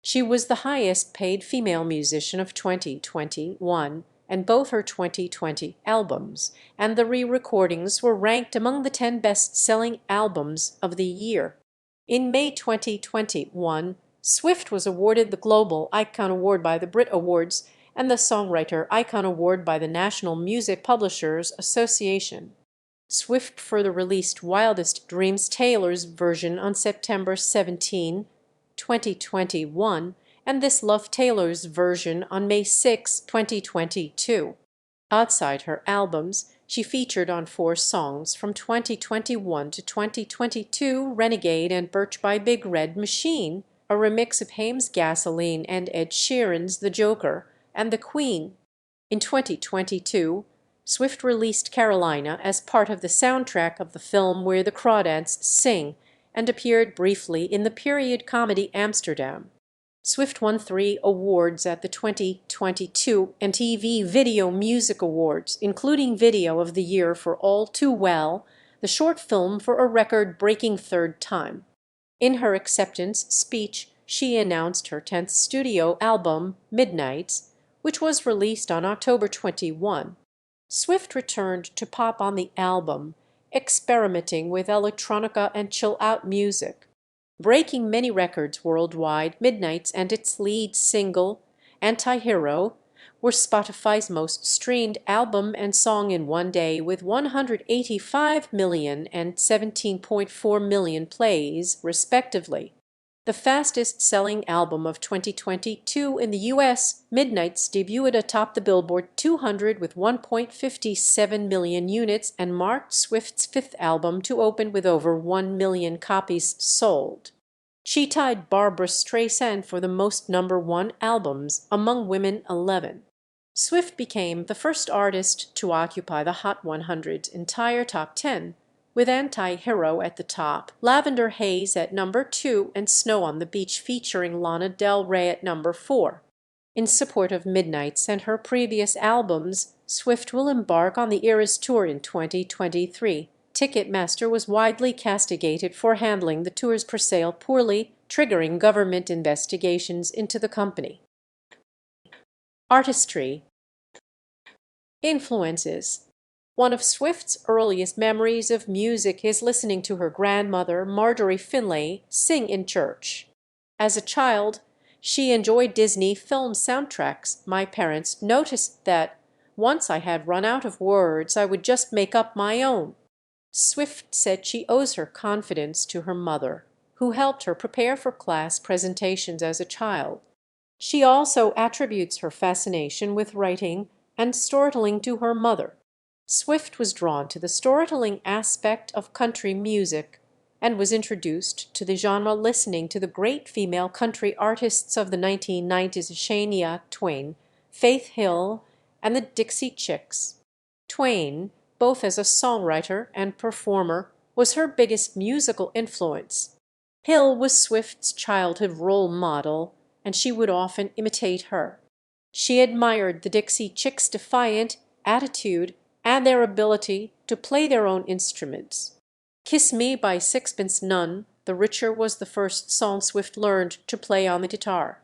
She was the highest-paid female musician of 2021, and both her 2020 albums and the re-recordings were ranked among the 10 best-selling albums of the year. In May 2021, Swift was awarded the Global Icon Award by the Brit Awards and the Songwriter Icon Award by the National Music Publishers Association. Swift further released Wildest Dreams Taylor's version on September 17, 2021, and This Love Taylor's version on May 6, 2022. Outside her albums, she featured on 4 songs from 2021 to 2022, Renegade and Birch by Big Red Machine, a remix of Haim's Gasoline and Ed Sheeran's The Joker, and The Queen. In 2022, Swift released Carolina as part of the soundtrack of the film Where the Crawdads Sing, and appeared briefly in the period comedy Amsterdam. Swift won 3 awards at the 2022 MTV Video Music Awards, including Video of the Year for All Too Well, the short film for a record-breaking 3rd time. In her acceptance speech, she announced her 10th studio album, Midnights, which was released on October 21. Swift returned to pop on the album, experimenting with electronica and chill-out music. Breaking many records worldwide, Midnights and its lead single, Anti-Hero, were Spotify's most streamed album and song in one day, with 185 million and 17.4 million plays, respectively. The fastest-selling album of 2022 in the US, Midnights debuted atop the Billboard 200 with 1.57 million units and marked Swift's fifth album to open with over 1 million copies sold. She tied Barbra Streisand for the most #1 albums among women 11. Swift became the first artist to occupy the Hot 100's entire top 10, with Anti-Hero at the top, Lavender Haze at number 2, and Snow on the Beach featuring Lana Del Rey at number 4. In support of Midnights and her previous albums, Swift will embark on the Eras Tour in 2023. Ticketmaster was widely castigated for handling the tour's presale poorly, triggering government investigations into the company. Artistry. Influences. One of Swift's earliest memories of music is listening to her grandmother, Marjorie Finlay, sing in church. As a child, she enjoyed Disney film soundtracks. My parents noticed that once I had run out of words, I would just make up my own. Swift said she owes her confidence to her mother, who helped her prepare for class presentations as a child. She also attributes her fascination with writing and storytelling to her mother. Swift was drawn to the storytelling aspect of country music and was introduced to the genre listening to the great female country artists of the 1990s, Shania Twain, Faith Hill, and the Dixie Chicks. Twain, both as a songwriter and performer, was her biggest musical influence. Hill was Swift's childhood role model, and she would often imitate her. She admired the Dixie Chicks' defiant attitude and their ability to play their own instruments. Kiss Me by Sixpence None, the Richer was the first song Swift learned to play on the guitar.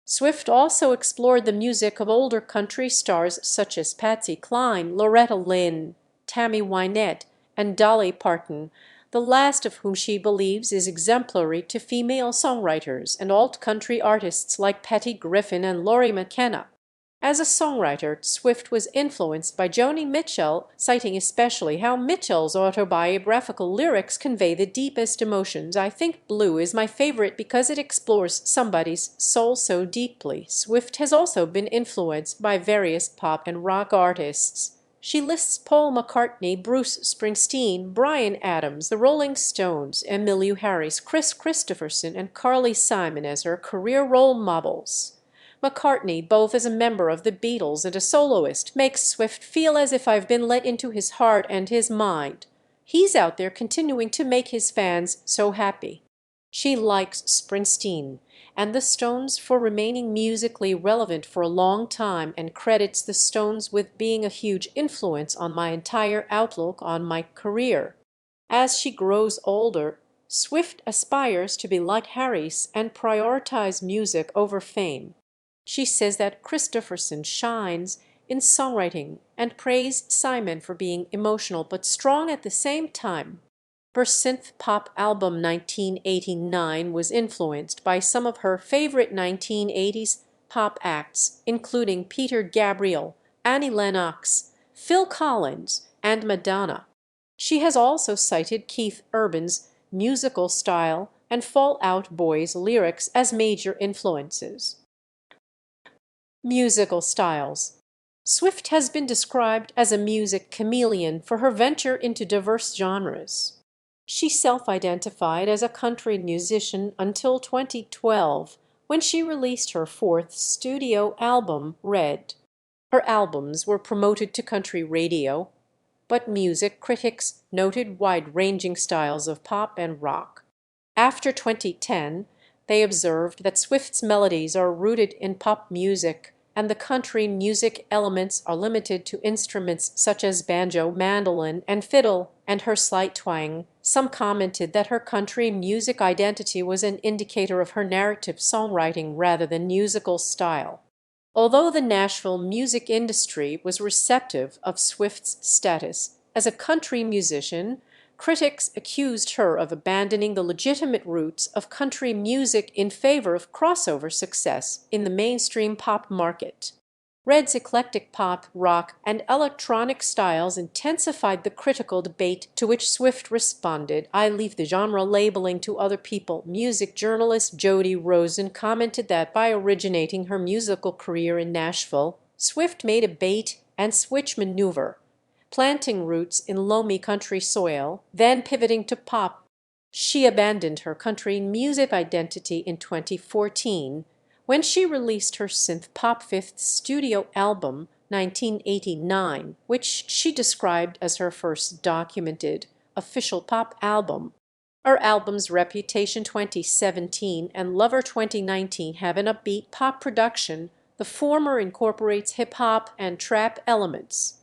Swift also explored the music of older country stars such as Patsy Cline, Loretta Lynn, Tammy Wynette, and Dolly Parton, the last of whom she believes is exemplary to female songwriters and alt-country artists like Patty Griffin and Lori McKenna. As a songwriter, Swift was influenced by Joni Mitchell, citing especially how Mitchell's autobiographical lyrics convey the deepest emotions. I think Blue is my favorite because it explores somebody's soul so deeply. Swift has also been influenced by various pop and rock artists. She lists Paul McCartney, Bruce Springsteen, Bryan Adams, the Rolling Stones, Emmylou Harris, Chris Christopherson, and Carly Simon as her career role models. McCartney, both as a member of the Beatles and a soloist, makes Swift feel as if I've been let into his heart and his mind. He's out there continuing to make his fans so happy. She likes Springsteen and the Stones for remaining musically relevant for a long time and credits the Stones with being a huge influence on my entire outlook on my career. As she grows older, Swift aspires to be like Harris and prioritize music over fame. She says that Christopherson shines in songwriting and praised Simon for being emotional but strong at the same time. Her synth pop album 1989 was influenced by some of her favorite 1980s pop acts, including Peter Gabriel, Annie Lennox, Phil Collins, and Madonna. She has also cited Keith Urban's musical style and Fall Out Boy's lyrics as major influences. Musical styles. Swift has been described as a music chameleon for her venture into diverse genres. She self-identified as a country musician until 2012, when she released her fourth studio album, Red. Her albums were promoted to country radio, but music critics noted wide-ranging styles of pop and rock. After 2010, they observed that Swift's melodies are rooted in pop music, and the country music elements are limited to instruments such as banjo, mandolin, and fiddle, and her slight twang. Some commented that her country music identity was an indicator of her narrative songwriting rather than musical style. Although the Nashville music industry was receptive of Swift's status as a country musician, critics accused her of abandoning the legitimate roots of country music in favor of crossover success in the mainstream pop market. Red's eclectic pop, rock, and electronic styles intensified the critical debate, to which Swift responded, "I leave the genre labeling to other people." Music journalist Jody Rosen commented that by originating her musical career in Nashville, Swift made a bait-and-switch maneuver, planting roots in loamy country soil, then pivoting to pop. She abandoned her country music identity in 2014 when she released her synth-pop fifth studio album, 1989, which she described as her first documented official pop album. Her albums Reputation 2017 and Lover 2019 have an upbeat pop production. The former incorporates hip-hop and trap elements.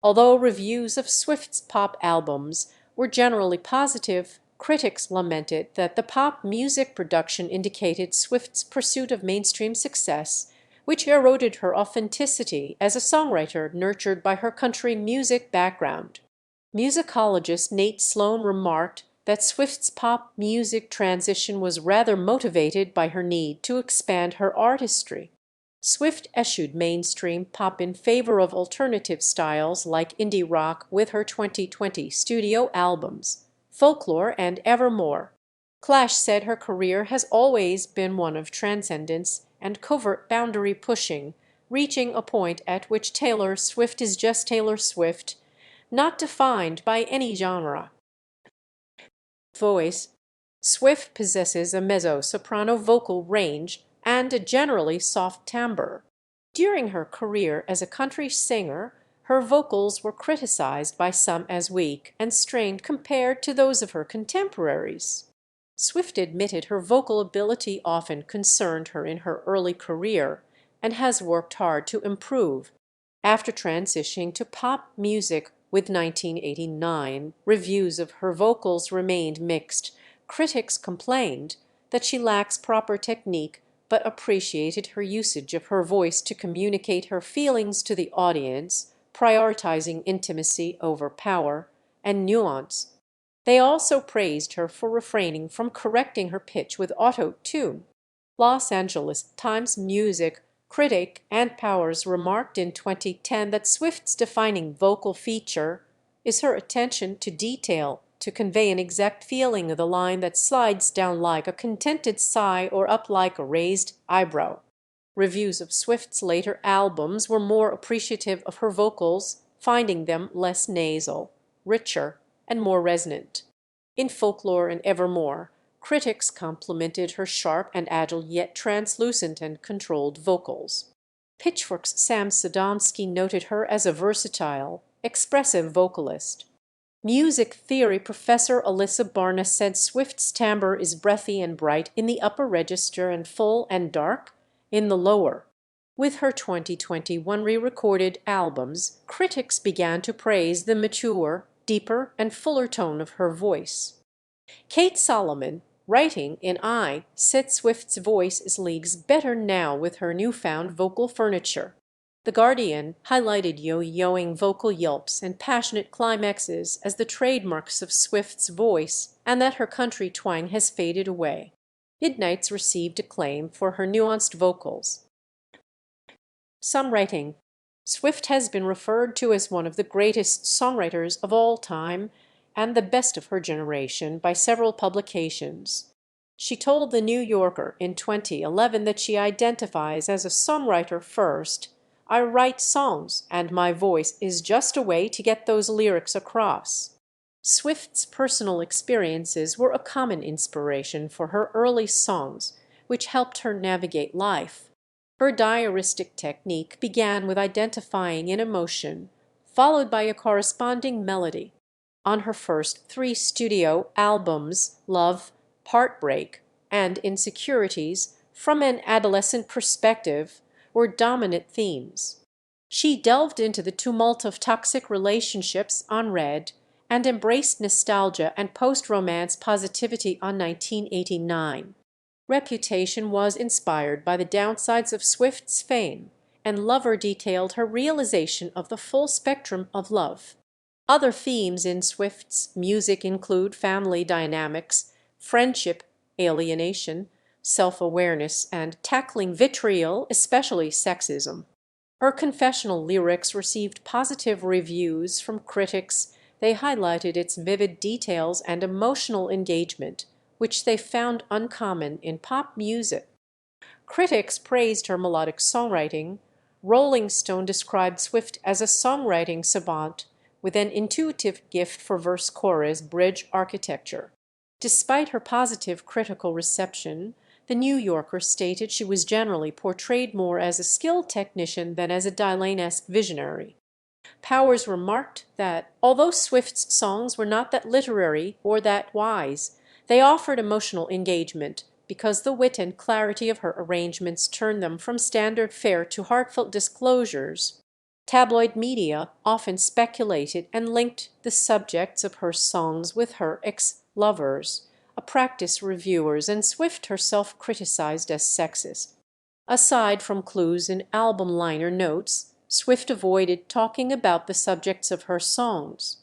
Although reviews of Swift's pop albums were generally positive, critics lamented that the pop music production indicated Swift's pursuit of mainstream success, which eroded her authenticity as a songwriter nurtured by her country music background. Musicologist Nate Sloan remarked that Swift's pop music transition was rather motivated by her need to expand her artistry. Swift eschewed mainstream pop in favor of alternative styles like indie rock with her 2020 studio albums, Folklore and Evermore. Clash said her career has always been one of transcendence and covert boundary pushing, reaching a point at which Taylor Swift is just Taylor Swift, not defined by any genre. Voice. Swift possesses a mezzo-soprano vocal range and a generally soft timbre. During her career as a country singer, her vocals were criticized by some as weak and strained compared to those of her contemporaries. Swift admitted her vocal ability often concerned her in her early career and has worked hard to improve. After transitioning to pop music with 1989, reviews of her vocals remained mixed. Critics complained that she lacks proper technique, but appreciated her usage of her voice to communicate her feelings to the audience, prioritizing intimacy over power and nuance. They also praised her for refraining from correcting her pitch with auto-tune. Los Angeles Times music critic Ant Powers remarked in 2010 that Swift's defining vocal feature is her attention to detail to convey an exact feeling of the line that slides down like a contented sigh or up like a raised eyebrow. Reviews of Swift's later albums were more appreciative of her vocals, finding them less nasal, richer, and more resonant. In Folklore and Evermore, critics complimented her sharp and agile yet translucent and controlled vocals. Pitchfork's Sam Sodomsky noted her as a versatile, expressive vocalist. Music theory professor Alyssa Barna said Swift's timbre is breathy and bright in the upper register and full and dark in the lower. With her 2021 re-recorded albums, critics began to praise the mature, deeper, and fuller tone of her voice. Kate Solomon, writing in I, said Swift's voice is leagues better now with her newfound vocal furniture. The Guardian highlighted yo-yoing vocal yelps and passionate climaxes as the trademarks of Swift's voice, and that her country twang has faded away. Midnights received acclaim for her nuanced vocals. Some writing. Swift has been referred to as one of the greatest songwriters of all time and the best of her generation by several publications. She told The New Yorker in 2011 that she identifies as a songwriter first. "I write songs, and my voice is just a way to get those lyrics across." Swift's personal experiences were a common inspiration for her early songs, which helped her navigate life. Her diaristic technique began with identifying an emotion, followed by a corresponding melody. On her first 3 studio albums, Love, Heartbreak, and Insecurities, from an adolescent perspective, were dominant themes. She delved into the tumult of toxic relationships on Red and embraced nostalgia and post-romance positivity on 1989. Reputation was inspired by the downsides of Swift's fame, and Lover detailed her realization of the full spectrum of love. Other themes in Swift's music include family dynamics, friendship, alienation, self-awareness, and tackling vitriol, especially sexism. Her confessional lyrics received positive reviews from critics. They highlighted its vivid details and emotional engagement, which they found uncommon in pop music. Critics praised her melodic songwriting. Rolling Stone described Swift as a songwriting savant with an intuitive gift for verse-chorus bridge architecture. Despite her positive critical reception, the New Yorker stated she was generally portrayed more as a skilled technician than as a Dylan-esque visionary. Powers remarked that, although Swift's songs were not that literary or that wise, they offered emotional engagement because the wit and clarity of her arrangements turned them from standard fare to heartfelt disclosures. Tabloid media often speculated and linked the subjects of her songs with her ex-lovers, a practice reviewers and Swift herself criticized as sexist. Aside from clues in album liner notes, Swift avoided talking about the subjects of her songs.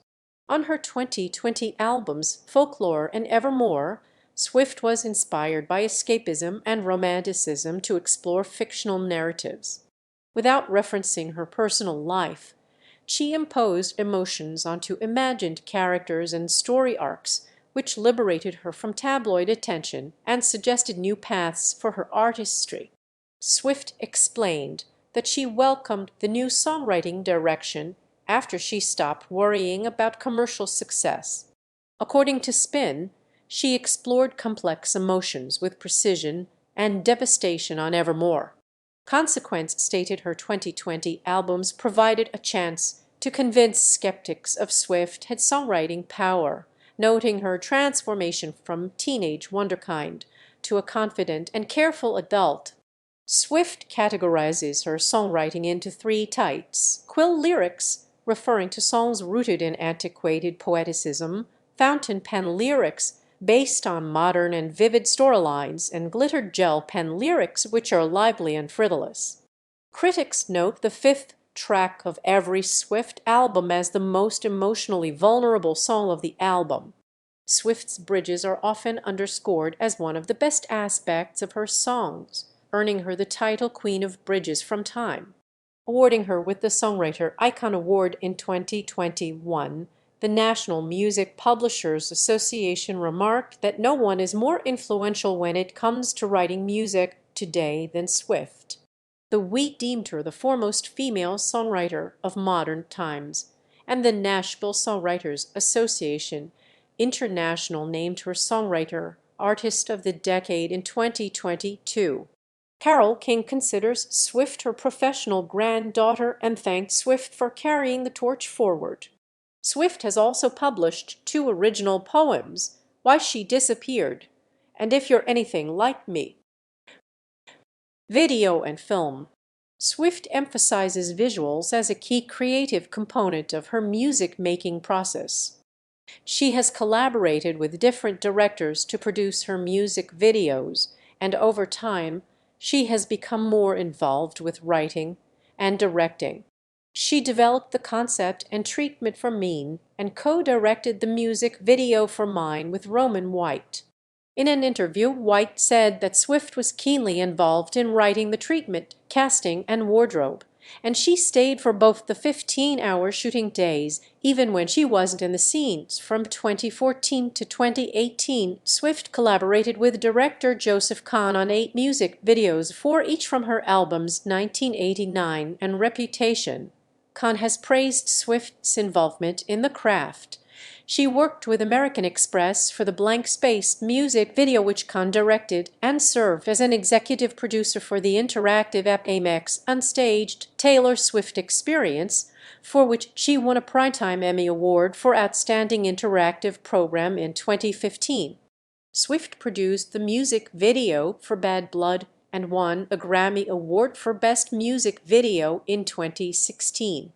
On her 2020 albums Folklore and Evermore, Swift was inspired by escapism and romanticism to explore fictional narratives. Without referencing her personal life, she imposed emotions onto imagined characters and story arcs, which liberated her from tabloid attention and suggested new paths for her artistry. Swift explained that she welcomed the new songwriting direction after she stopped worrying about commercial success. According to Spin, she explored complex emotions with precision and devastation on Evermore. Consequence stated her 2020 albums provided a chance to convince skeptics of Swift had songwriting power, noting her transformation from teenage wonderkind to a confident and careful adult. Swift categorizes her songwriting into three types: quill lyrics, referring to songs rooted in antiquated poeticism; fountain pen lyrics, based on modern and vivid storylines; and glittered gel pen lyrics, which are lively and frivolous. Critics note the fifth track of every Swift album as the most emotionally vulnerable song of the album. Swift's bridges are often underscored as one of the best aspects of her songs, earning her the title Queen of Bridges from Time. Awarding her with the Songwriter Icon Award in 2021, the National Music Publishers Association remarked that no one is more influential when it comes to writing music today than Swift. The Wheat deemed her the foremost female songwriter of modern times, and the Nashville Songwriters Association International named her Songwriter Artist of the Decade in 2022. Carole King considers Swift her professional granddaughter and thanked Swift for carrying the torch forward. Swift has also published 2 original poems, Why She Disappeared and If You're Anything Like Me. Video and film. Swift emphasizes visuals as a key creative component of her music-making process. She has collaborated with different directors to produce her music videos, and over time, she has become more involved with writing and directing. She developed the concept and treatment for Mean and co-directed the music video for Mine with Roman White. In an interview, White said that Swift was keenly involved in writing the treatment, casting, and wardrobe, and she stayed for both the 15-hour shooting days, even when she wasn't in the scenes. From 2014 to 2018, Swift collaborated with director Joseph Kahn on 8 music videos, 4 each from her albums 1989 and Reputation. Kahn has praised Swift's involvement in the craft. She worked with American Express for the Blank Space music video, which Kahn directed, and served as an executive producer for the interactive Amex Unstaged Taylor Swift Experience, for which she won a Primetime Emmy Award for Outstanding Interactive Program in 2015. Swift produced the music video for Bad Blood and won a Grammy Award for Best Music Video in 2016.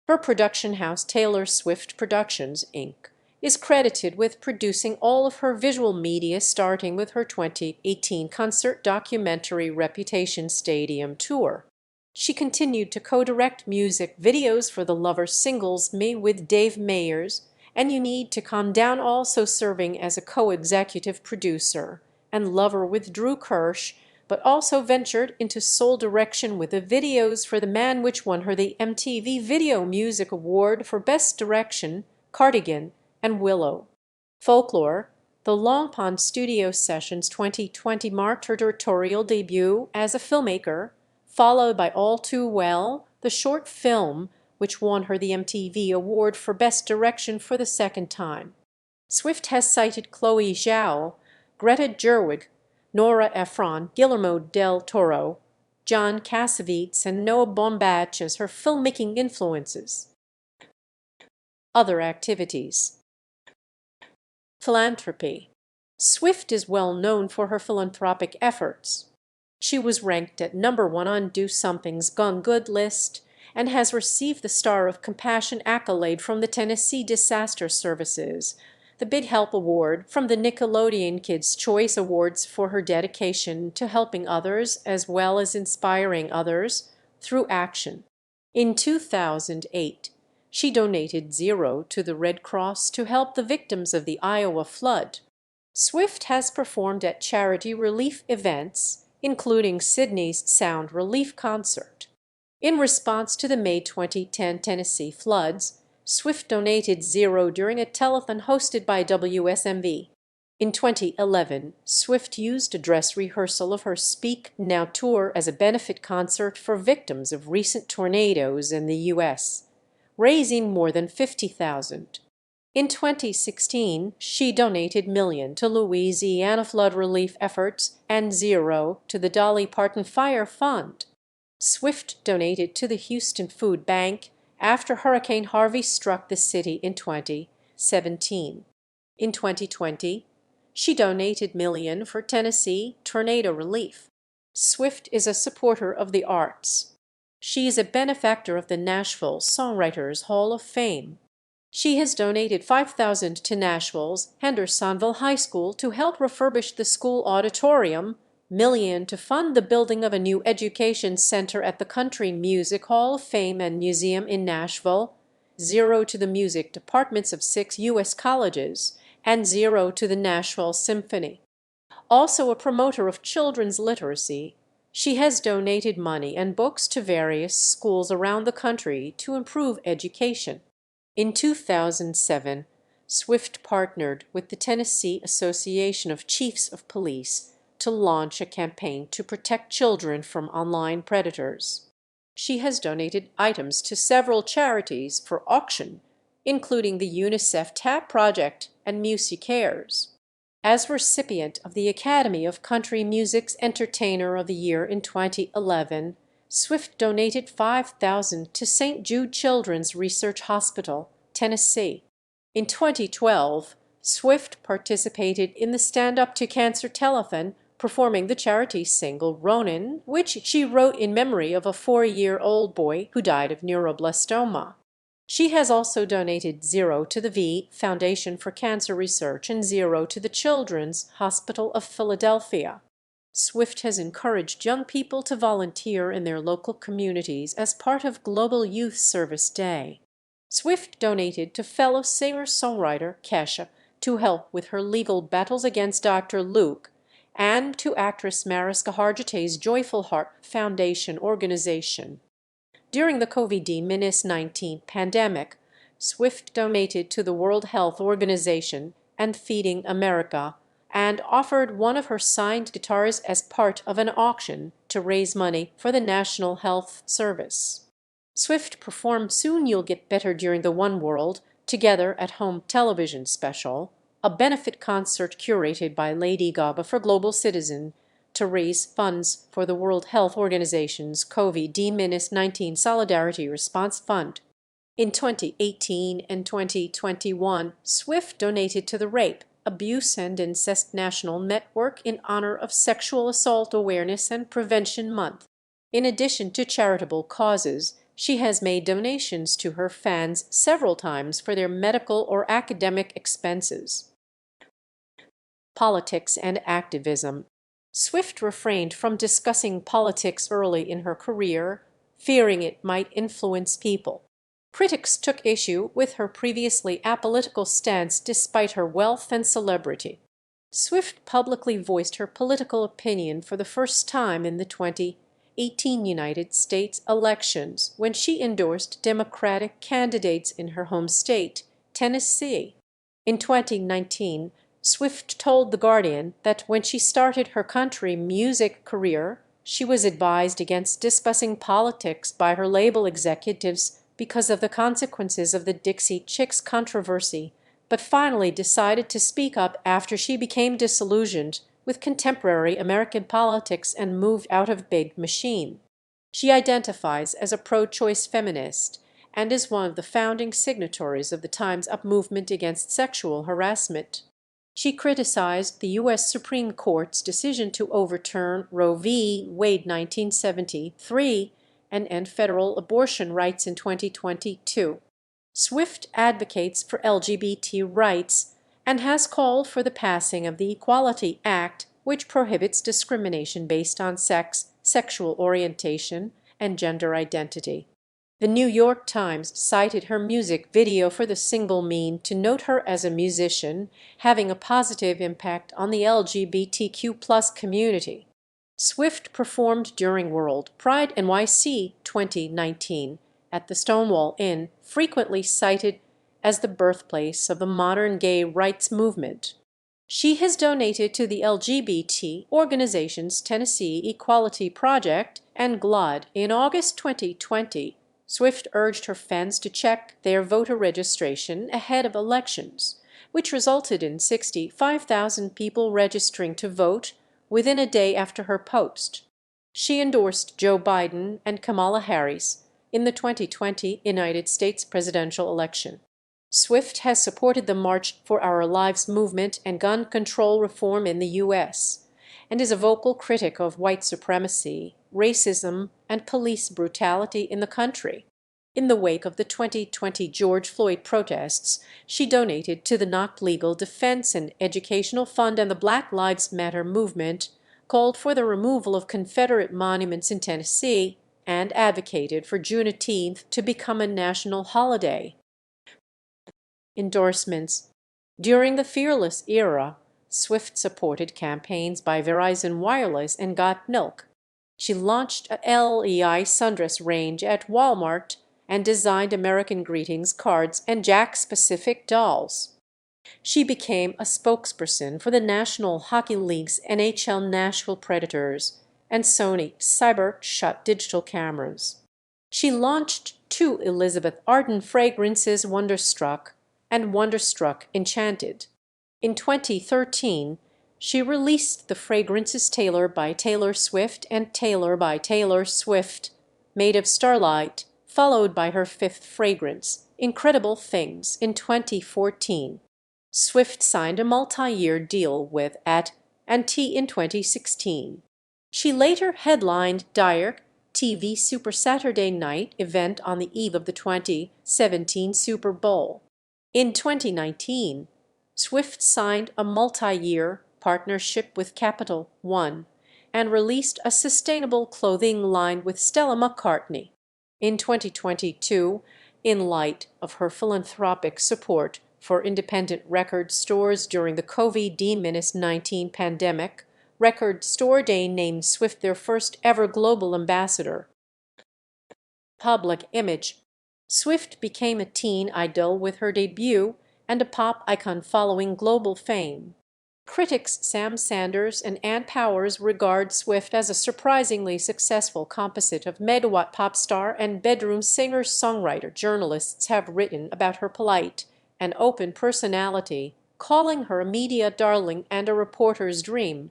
Her production house, Taylor Swift Productions, Inc., is credited with producing all of her visual media, starting with her 2018 concert documentary Reputation Stadium Tour. She continued to co-direct music videos for the Lover singles Me with Dave Meyers and You Need to Calm Down, also serving as a co-executive producer, and Lover with Drew Kirsch, but also ventured into soul direction with the videos for The Man which won her the MTV Video Music Award for Best Direction, Cardigan, and Willow. Folklore, the Long Pond Studio Sessions 2020 marked her directorial debut as a filmmaker, followed by All Too Well, the short film which won her the MTV Award for Best Direction for the second time. Swift has cited Chloe Zhao, Greta Gerwig, Nora Ephron, Guillermo del Toro, John Cassavetes, and Noah Baumbach as her filmmaking influences. Other activities. Philanthropy. Swift is well known for her philanthropic efforts. She was ranked at #1 on Do Something's Gone Good list and has received the Star of Compassion accolade from the Tennessee Disaster Services, the Big Help Award from the Nickelodeon Kids' Choice Awards for her dedication to helping others as well as inspiring others through action. In 2008, she donated $0 to the Red Cross to help the victims of the Iowa flood. Swift has performed at charity relief events, including Sydney's Sound Relief Concert. In response to the May 2010 Tennessee floods, Swift donated $0 during a telethon hosted by WSMV. In 2011, Swift used a dress rehearsal of her Speak Now tour as a benefit concert for victims of recent tornadoes in the U.S., raising more than $50,000. In 2016, she donated $1 million to Louisiana flood relief efforts and $0 to the Dolly Parton Fire Fund. Swift donated to the Houston Food Bank after Hurricane Harvey struck the city in 2017. In 2020, she donated $1 million for Tennessee tornado relief. Swift is a supporter of the arts. She is a benefactor of the Nashville Songwriters Hall of Fame. She has donated $5,000 to Nashville's Hendersonville High School to help refurbish the school auditorium, $1 million to fund the building of a new education center at the Country Music Hall of Fame and Museum in Nashville, $0 to the music departments of 6 U.S. colleges, and $0 to the Nashville Symphony. Also a promoter of children's literacy, she has donated money and books to various schools around the country to improve education. In 2007, Swift partnered with the Tennessee Association of Chiefs of Police to launch a campaign to protect children from online predators. She has donated items to several charities for auction, including the UNICEF TAP Project and MusiCares. As recipient of the Academy of Country Music's Entertainer of the Year in 2011, Swift donated $5,000 to St. Jude Children's Research Hospital, Tennessee. In 2012, Swift participated in the Stand Up to Cancer telethon, performing the charity single Ronin, which she wrote in memory of a 4-year-old boy who died of neuroblastoma. She has also donated $0 to the V Foundation for Cancer Research and $0 to the Children's Hospital of Philadelphia. Swift has encouraged young people to volunteer in their local communities as part of Global Youth Service Day. Swift donated to fellow singer-songwriter Kesha to help with her legal battles against Dr. Luke, and to actress Mariska Hargitay's Joyful Heart Foundation organization. During the COVID-19 pandemic, Swift donated to the World Health Organization and Feeding America, and offered one of her signed guitars as part of an auction to raise money for the National Health Service. Swift performed Soon You'll Get Better during the One World Together at Home television special, a benefit concert curated by Lady Gaga for Global Citizen to raise funds for the World Health Organization's COVID-19 Solidarity Response Fund. In 2018 and 2021, Swift donated to the Rape, Abuse and Incest National Network in honor of Sexual Assault Awareness and Prevention Month. In addition to charitable causes, she has made donations to her fans several times for their medical or academic expenses. Politics and activism. Swift refrained from discussing politics early in her career, fearing it might influence people. Critics took issue with her previously apolitical stance despite her wealth and celebrity. Swift publicly voiced her political opinion for the first time in the 2018 United States elections, when she endorsed Democratic candidates in her home state, Tennessee. In 2019, Swift told The Guardian that when she started her country music career, she was advised against discussing politics by her label executives because of the consequences of the Dixie Chicks controversy, but finally decided to speak up after she became disillusioned with contemporary American politics and moved out of Big Machine. She identifies as a pro-choice feminist and is one of the founding signatories of the Time's Up movement against sexual harassment. She criticized the U.S. Supreme Court's decision to overturn Roe v. Wade 1973 and end federal abortion rights in 2022. Swift advocates for LGBT rights and has called for the passing of the Equality Act, which prohibits discrimination based on sex, sexual orientation, and gender identity. The New York Times cited her music video for the single Mean to note her as a musician having a positive impact on the LGBTQ+ community. Swift performed during World Pride NYC 2019 at the Stonewall Inn, frequently cited as the birthplace of the modern gay rights movement. She has donated to the LGBT organizations Tennessee Equality Project and GLAAD. In August 2020, Swift urged her fans to check their voter registration ahead of elections, which resulted in 65,000 people registering to vote within a day after her post. She endorsed Joe Biden and Kamala Harris in the 2020 United States presidential election. Swift has supported the March for Our Lives movement and gun control reform in the U.S., and is a vocal critic of white supremacy, racism, and police brutality in the country. In the wake of the 2020 George Floyd protests, she donated to the Not Legal Defense and Educational Fund and the Black Lives Matter movement, called for the removal of Confederate monuments in Tennessee, and advocated for Juneteenth to become a national holiday. Endorsements. During the Fearless era, Swift supported campaigns by Verizon Wireless and Got Milk. She launched a LEI sundress range at Walmart and designed American Greetings cards and Jack Specific dolls. She became a spokesperson for the National Hockey League's NHL Nashville Predators and Sony Cyber-Shot digital cameras. She launched two Elizabeth Arden fragrances, Wonderstruck and Wonderstruck Enchanted. In 2013, she released the fragrances Taylor by Taylor Swift and Taylor by Taylor Swift, Made of Starlight, followed by her fifth fragrance, Incredible Things, in 2014. Swift signed a multi-year deal with AT&T in 2016. She later headlined Dyer TV Super Saturday Night event on the eve of the 2017 Super Bowl. In 2019, Swift signed a multi-year partnership with Capital One and released a sustainable clothing line with Stella McCartney. In 2022, in light of her philanthropic support for independent record stores during the COVID-19 pandemic, Record Store Day named Swift their first ever global ambassador. Public image. Swift became a teen idol with her debut and a pop icon following global fame. Critics Sam Sanders and Ann Powers regard Swift as a surprisingly successful composite of megawatt pop star and bedroom singer-songwriter. Journalists have written about her polite and open personality, calling her a media darling and a reporter's dream.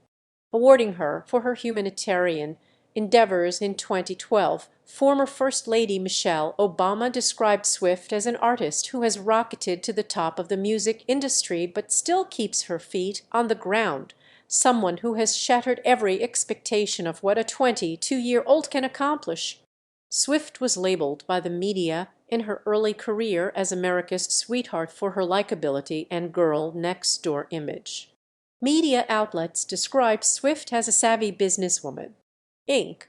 Awarding her for her humanitarian endeavors in 2012, former First Lady Michelle Obama described Swift as an artist who has rocketed to the top of the music industry but still keeps her feet on the ground, someone who has shattered every expectation of what a 22-year-old can accomplish. Swift was labeled by the media in her early career as America's sweetheart for her likability and girl next door image. Media outlets described Swift as a savvy businesswoman. Inc.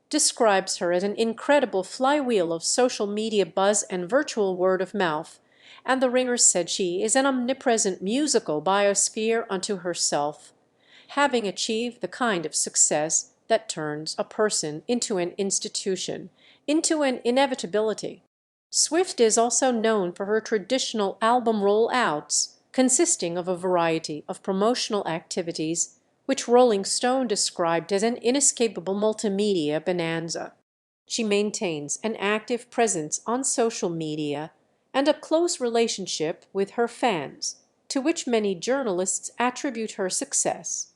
describes her as an incredible flywheel of social media buzz and virtual word of mouth, and the Ringers said she is an omnipresent musical biosphere unto herself, having achieved the kind of success that turns a person into an institution, into an inevitability. Swift is also known for her traditional album roll-outs, consisting of a variety of promotional activities, which Rolling Stone described as an inescapable multimedia bonanza. She maintains an active presence on social media and a close relationship with her fans, to which many journalists attribute her success.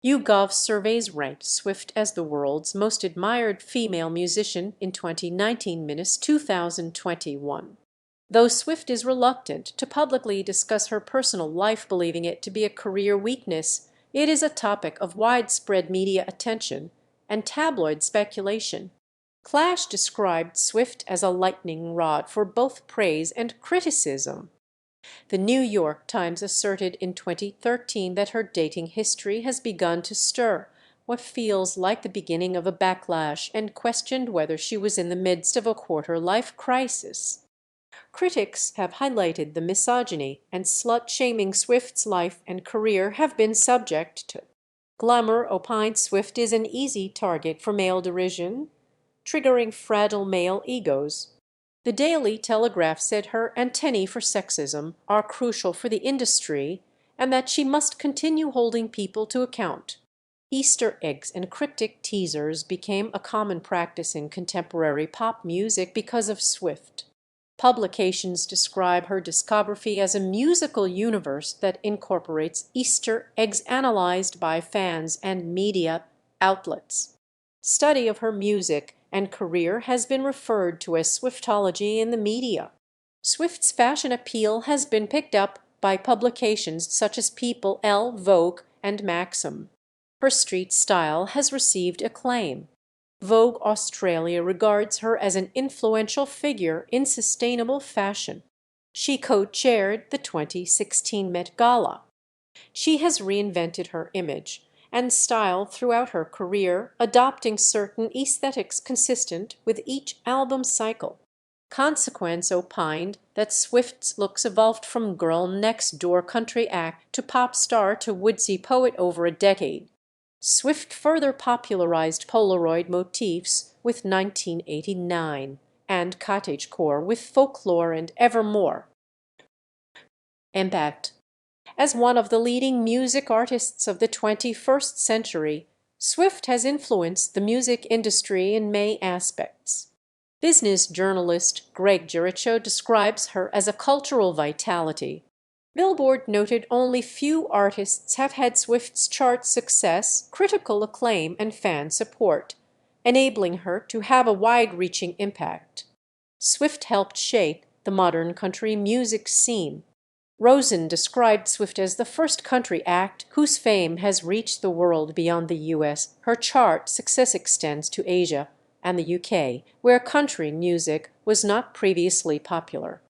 YouGov surveys ranked Swift as the world's most admired female musician in 2019-2021. Though Swift is reluctant to publicly discuss her personal life, believing it to be a career weakness, it is a topic of widespread media attention and tabloid speculation. Clash described Swift as a lightning rod for both praise and criticism. The New York Times asserted in 2013 that her dating history has begun to stir what feels like the beginning of a backlash, and questioned whether she was in the midst of a quarter-life crisis. Critics have highlighted the misogyny and slut-shaming Swift's life and career have been subject to. Glamour opined Swift is an easy target for male derision, triggering fragile male egos. The Daily Telegraph said her antennae for sexism are crucial for the industry and that she must continue holding people to account. Easter eggs and cryptic teasers became a common practice in contemporary pop music because of Swift. Publications describe her discography as a musical universe that incorporates Easter eggs analyzed by fans and media outlets. Study of her music and career has been referred to as Swiftology in the media. Swift's fashion appeal has been picked up by publications such as People, Elle, Vogue, and Maxim. Her street style has received acclaim. Vogue Australia regards her as an influential figure in sustainable fashion. She co-chaired the 2016 Met Gala. She has reinvented her image and style throughout her career, adopting certain aesthetics consistent with each album cycle. Consequence opined that Swift's looks evolved from girl next door country act to pop star to woodsy poet over a decade. Swift further popularized Polaroid motifs with 1989 and cottagecore with Folklore and Evermore. Impact. As one of the leading music artists of the 21st century, Swift has influenced the music industry in many aspects. Business journalist Greg Jericho describes her as a cultural vitality. Billboard noted only few artists have had Swift's chart success, critical acclaim, and fan support, enabling her to have a wide-reaching impact. Swift helped shape the modern country music scene. Rosen described Swift as the first country act whose fame has reached the world beyond the U.S. Her chart success extends to Asia and the UK, where country music was not previously popular.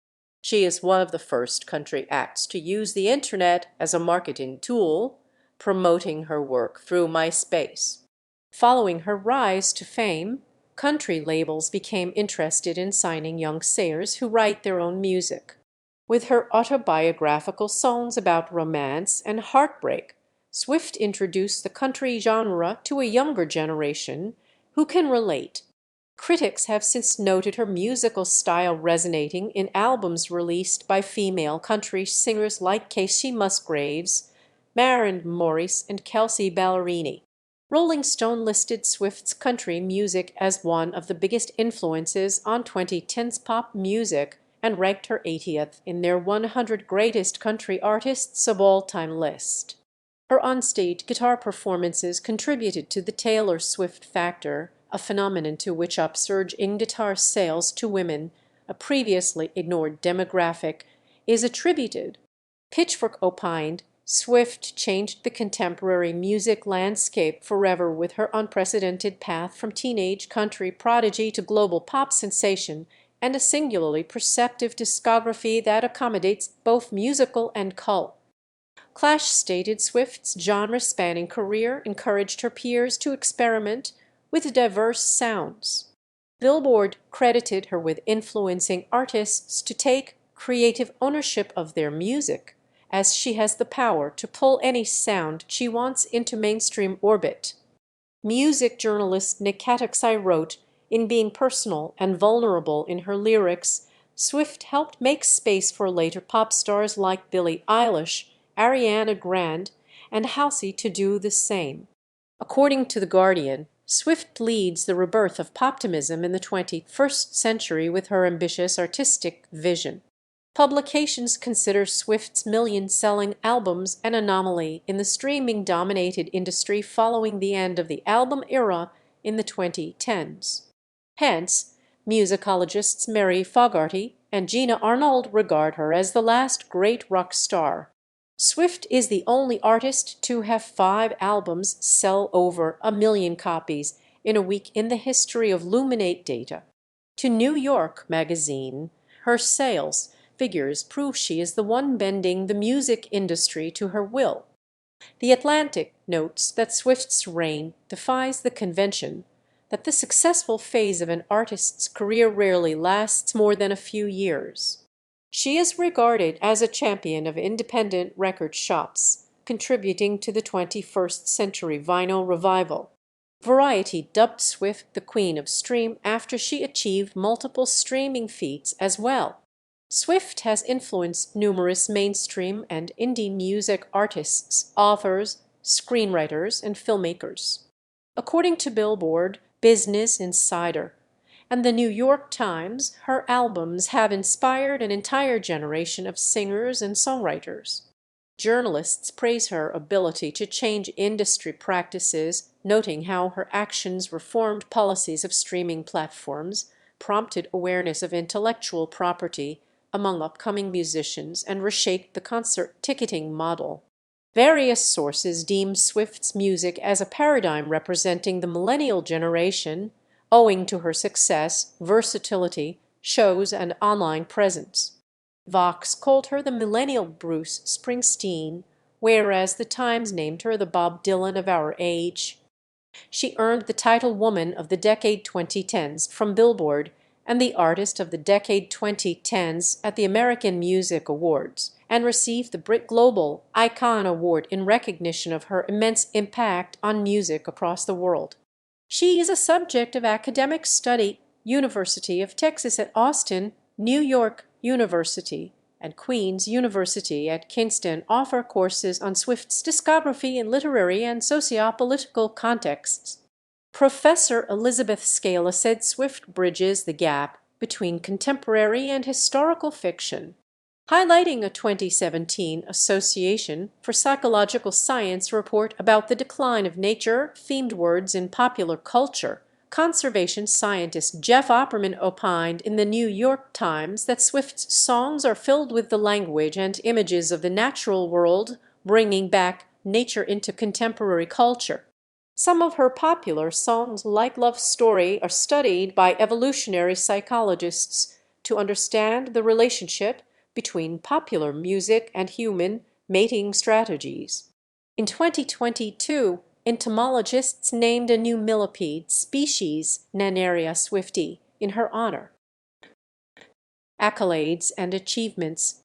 She is one of the first country acts to use the internet as a marketing tool, promoting her work through MySpace. Following her rise to fame, country labels became interested in signing young singers who write their own music. With her autobiographical songs about romance and heartbreak, Swift introduced the country genre to a younger generation who can relate. Critics have since noted her musical style resonating in albums released by female country singers like Kacey Musgraves, Maren Morris, and Kelsea Ballerini. Rolling Stone listed Swift's country music as one of the biggest influences on 2010's pop music and ranked her 80th in their 100 Greatest Country Artists of All Time list. Her onstage guitar performances contributed to the Taylor Swift factor, a phenomenon to which upsurge in guitar sales to women, a previously ignored demographic, is attributed. Pitchfork opined Swift changed the contemporary music landscape forever with her unprecedented path from teenage country prodigy to global pop sensation, and a singularly perceptive discography that accommodates both musical and cult. Clash stated Swift's genre-spanning career encouraged her peers to experiment with diverse sounds. Billboard credited her with influencing artists to take creative ownership of their music, as she has the power to pull any sound she wants into mainstream orbit. Music journalist Nick Cataxai wrote, "In being personal and vulnerable in her lyrics, Swift helped make space for later pop stars like Billie Eilish, Ariana Grande, and Halsey to do the same." According to The Guardian, Swift leads the rebirth of poptimism in the 21st century with her ambitious artistic vision. Publications consider Swift's million-selling albums an anomaly in the streaming-dominated industry following the end of the album era in the 2010s. Hence, musicologists Mary Fogarty and Gina Arnold regard her as the last great rock star. Swift is the only artist to have 5 albums sell over 1 million copies in a week in the history of Luminate data. To New York magazine, her sales figures prove she is the one bending the music industry to her will. The Atlantic notes that Swift's reign defies the convention that the successful phase of an artist's career rarely lasts more than a few years. She is regarded as a champion of independent record shops, contributing to the 21st century vinyl revival. Variety dubbed Swift the Queen of Stream after she achieved multiple streaming feats as well. Swift has influenced numerous mainstream and indie music artists, authors, screenwriters, and filmmakers. According to Billboard, Business Insider, and the New York Times, her albums have inspired an entire generation of singers and songwriters. Journalists praise her ability to change industry practices, noting how her actions reformed policies of streaming platforms, prompted awareness of intellectual property among upcoming musicians, and reshaped the concert ticketing model. Various sources deem Swift's music as a paradigm representing the millennial generation, owing to her success, versatility, shows, and online presence. Vox called her the millennial Bruce Springsteen, whereas the Times named her the Bob Dylan of our age. She earned the title Woman of the Decade 2010s from Billboard and the Artist of the Decade 2010s at the American Music Awards, and received the Brit Global Icon Award in recognition of her immense impact on music across the world. She is a subject of academic study. University of Texas at Austin, New York University, and Queen's University at Kingston offer courses on Swift's discography in literary and sociopolitical contexts. Professor Elizabeth Scala said Swift bridges the gap between contemporary and historical fiction. Highlighting a 2017 Association for Psychological Science report about the decline of nature-themed words in popular culture, conservation scientist Jeff Opperman opined in the New York Times that Swift's songs are filled with the language and images of the natural world, bringing back nature into contemporary culture. Some of her popular songs, like Love Story, are studied by evolutionary psychologists to understand the relationship between popular music and human mating strategies. In 2022, entomologists named a new millipede species, Nannaria swifti, in her honor. Accolades and achievements.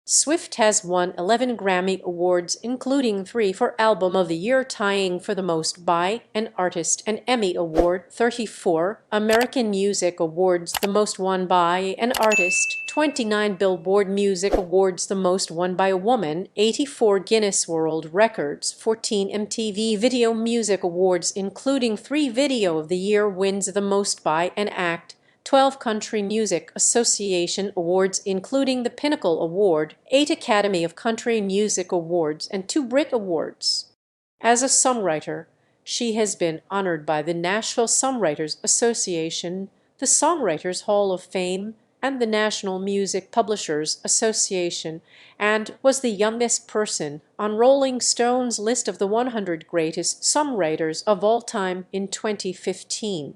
Swift has won 11 Grammy Awards, including 3 for Album of the Year, tying for the most by an artist, an Emmy Award, 34 American Music Awards, the most won by an artist, 29 Billboard Music Awards, the most won by a woman, 84 Guinness World Records, 14 MTV Video Music Awards, including 3 Video of the Year wins, the most by an act, 12 Country Music Association Awards, including the Pinnacle Award, 8 Academy of Country Music Awards, and 2 Brit Awards. As a songwriter, she has been honored by the Nashville Songwriters Association, the Songwriters Hall of Fame, and the National Music Publishers Association, and was the youngest person on Rolling Stone's list of the 100 greatest songwriters of all time in 2015.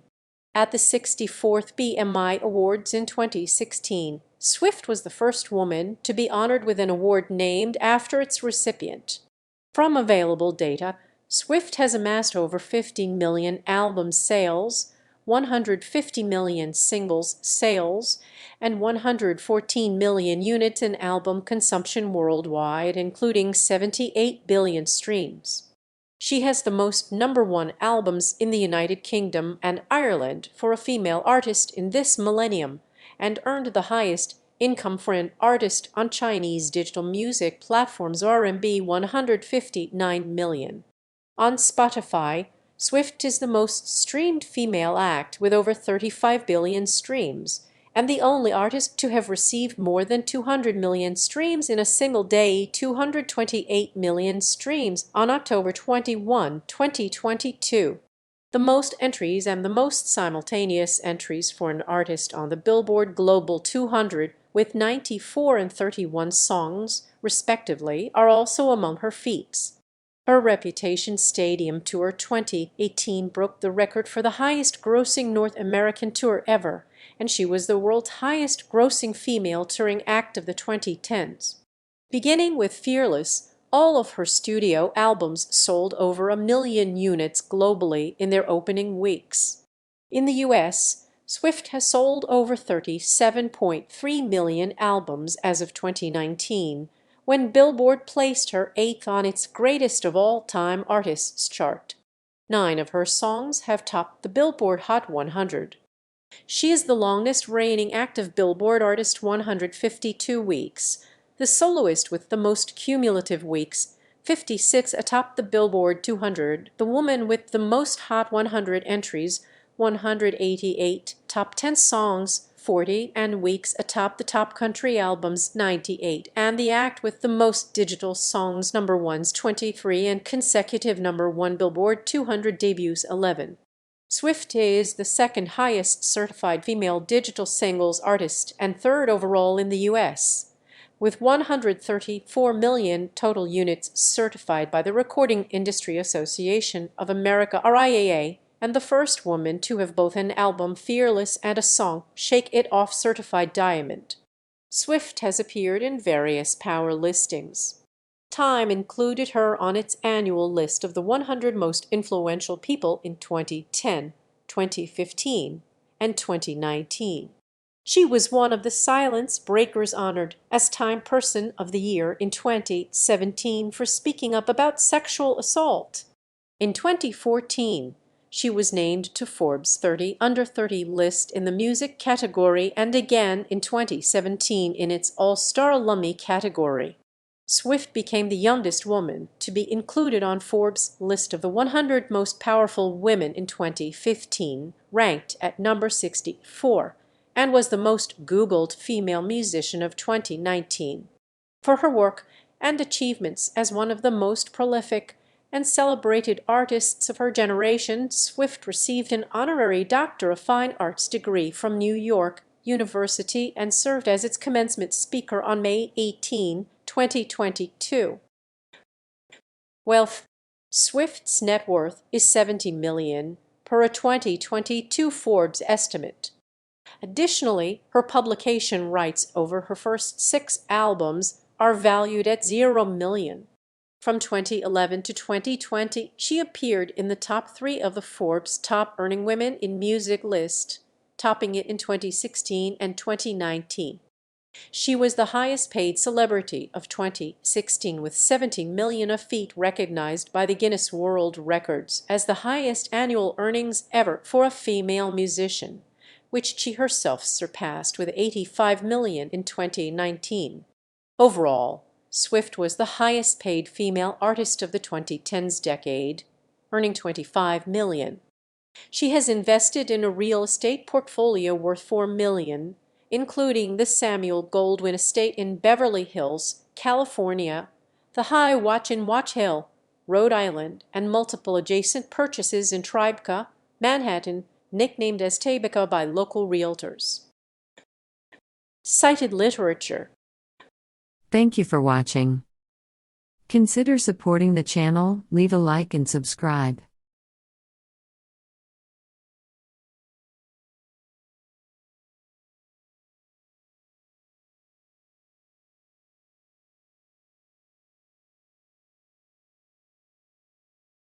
At the 64th BMI Awards in 2016, Swift was the first woman to be honored with an award named after its recipient. From available data, Swift has amassed over 50 million album sales, 150 million singles sales, and 114 million units in album consumption worldwide, including 78 billion streams. She has the most #1 albums in the United Kingdom and Ireland for a female artist in this millennium, and earned the highest income for an artist on Chinese digital music platforms RMB 159 million. On Spotify, Swift is the most streamed female act with over 35 billion streams, and the only artist to have received more than 200 million streams in a single day, 228 million streams on October 21, 2022. The most entries and the most simultaneous entries for an artist on the Billboard Global 200, with 94 and 31 songs, respectively, are also among her feats. Her Reputation Stadium Tour 2018 broke the record for the highest grossing North American tour ever, and she was the world's highest grossing female touring act of the 2010s. Beginning with Fearless, all of her studio albums sold over 1 million units globally in their opening weeks. In the US, Swift has sold over 37.3 million albums as of 2019, when Billboard placed her 8th on its Greatest of All-Time Artists chart. 9 of her songs have topped the Billboard Hot 100. She is the longest reigning active Billboard artist, 152 weeks, the soloist with the most cumulative weeks, 56, atop the Billboard 200, the woman with the most Hot 100 entries, 188, top 10 songs, 40, and weeks atop the top country albums, 98, and the act with the most digital songs, #1s, 23, and consecutive #1 Billboard 200 debuts, 11. Swift is the second highest certified female digital singles artist and third overall in the U.S., with 134 million total units certified by the Recording Industry Association of America (RIAA), and the first woman to have both an album Fearless and a song Shake It Off certified diamond. Swift has appeared in various power listings. Time included her on its annual list of the 100 most influential people in 2010, 2015, and 2019. She was one of the Silence Breakers honored as Time Person of the Year in 2017 for speaking up about sexual assault. In 2014, she was named to Forbes 30 Under 30 list in the music category, and again in 2017 in its All-Star Alumni category. Swift became the youngest woman to be included on Forbes' list of the 100 most powerful women in 2015, ranked at number 64, and was the most Googled female musician of 2019. For her work and achievements as one of the most prolific and celebrated artists of her generation, Swift received an honorary Doctor of Fine Arts degree from New York University and served as its commencement speaker on May 18, 2022. Wealth. Swift's net worth is $70 million per a 2022 Forbes estimate. Additionally, her publication rights over her first 6 albums are valued at $0 million. From 2011 to 2020, she appeared in the top 3 of the Forbes Top Earning Women in Music list, topping it in 2016 and 2019. She was the highest paid celebrity of 2016 with 70 million, a feat recognized by the Guinness World Records as the highest annual earnings ever for a female musician, which she herself surpassed with 85 million in 2019. Overall, Swift was the highest paid female artist of the 2010s decade, earning 25 million. She has invested in a real estate portfolio worth $4 million, including the Samuel Goldwyn estate in Beverly Hills, California, the High Watch in Watch Hill, Rhode Island, and multiple adjacent purchases in Tribeca, Manhattan, nicknamed as Tribeca by local realtors. Cited literature. Thank you for watching. Consider supporting the channel, leave a like and subscribe.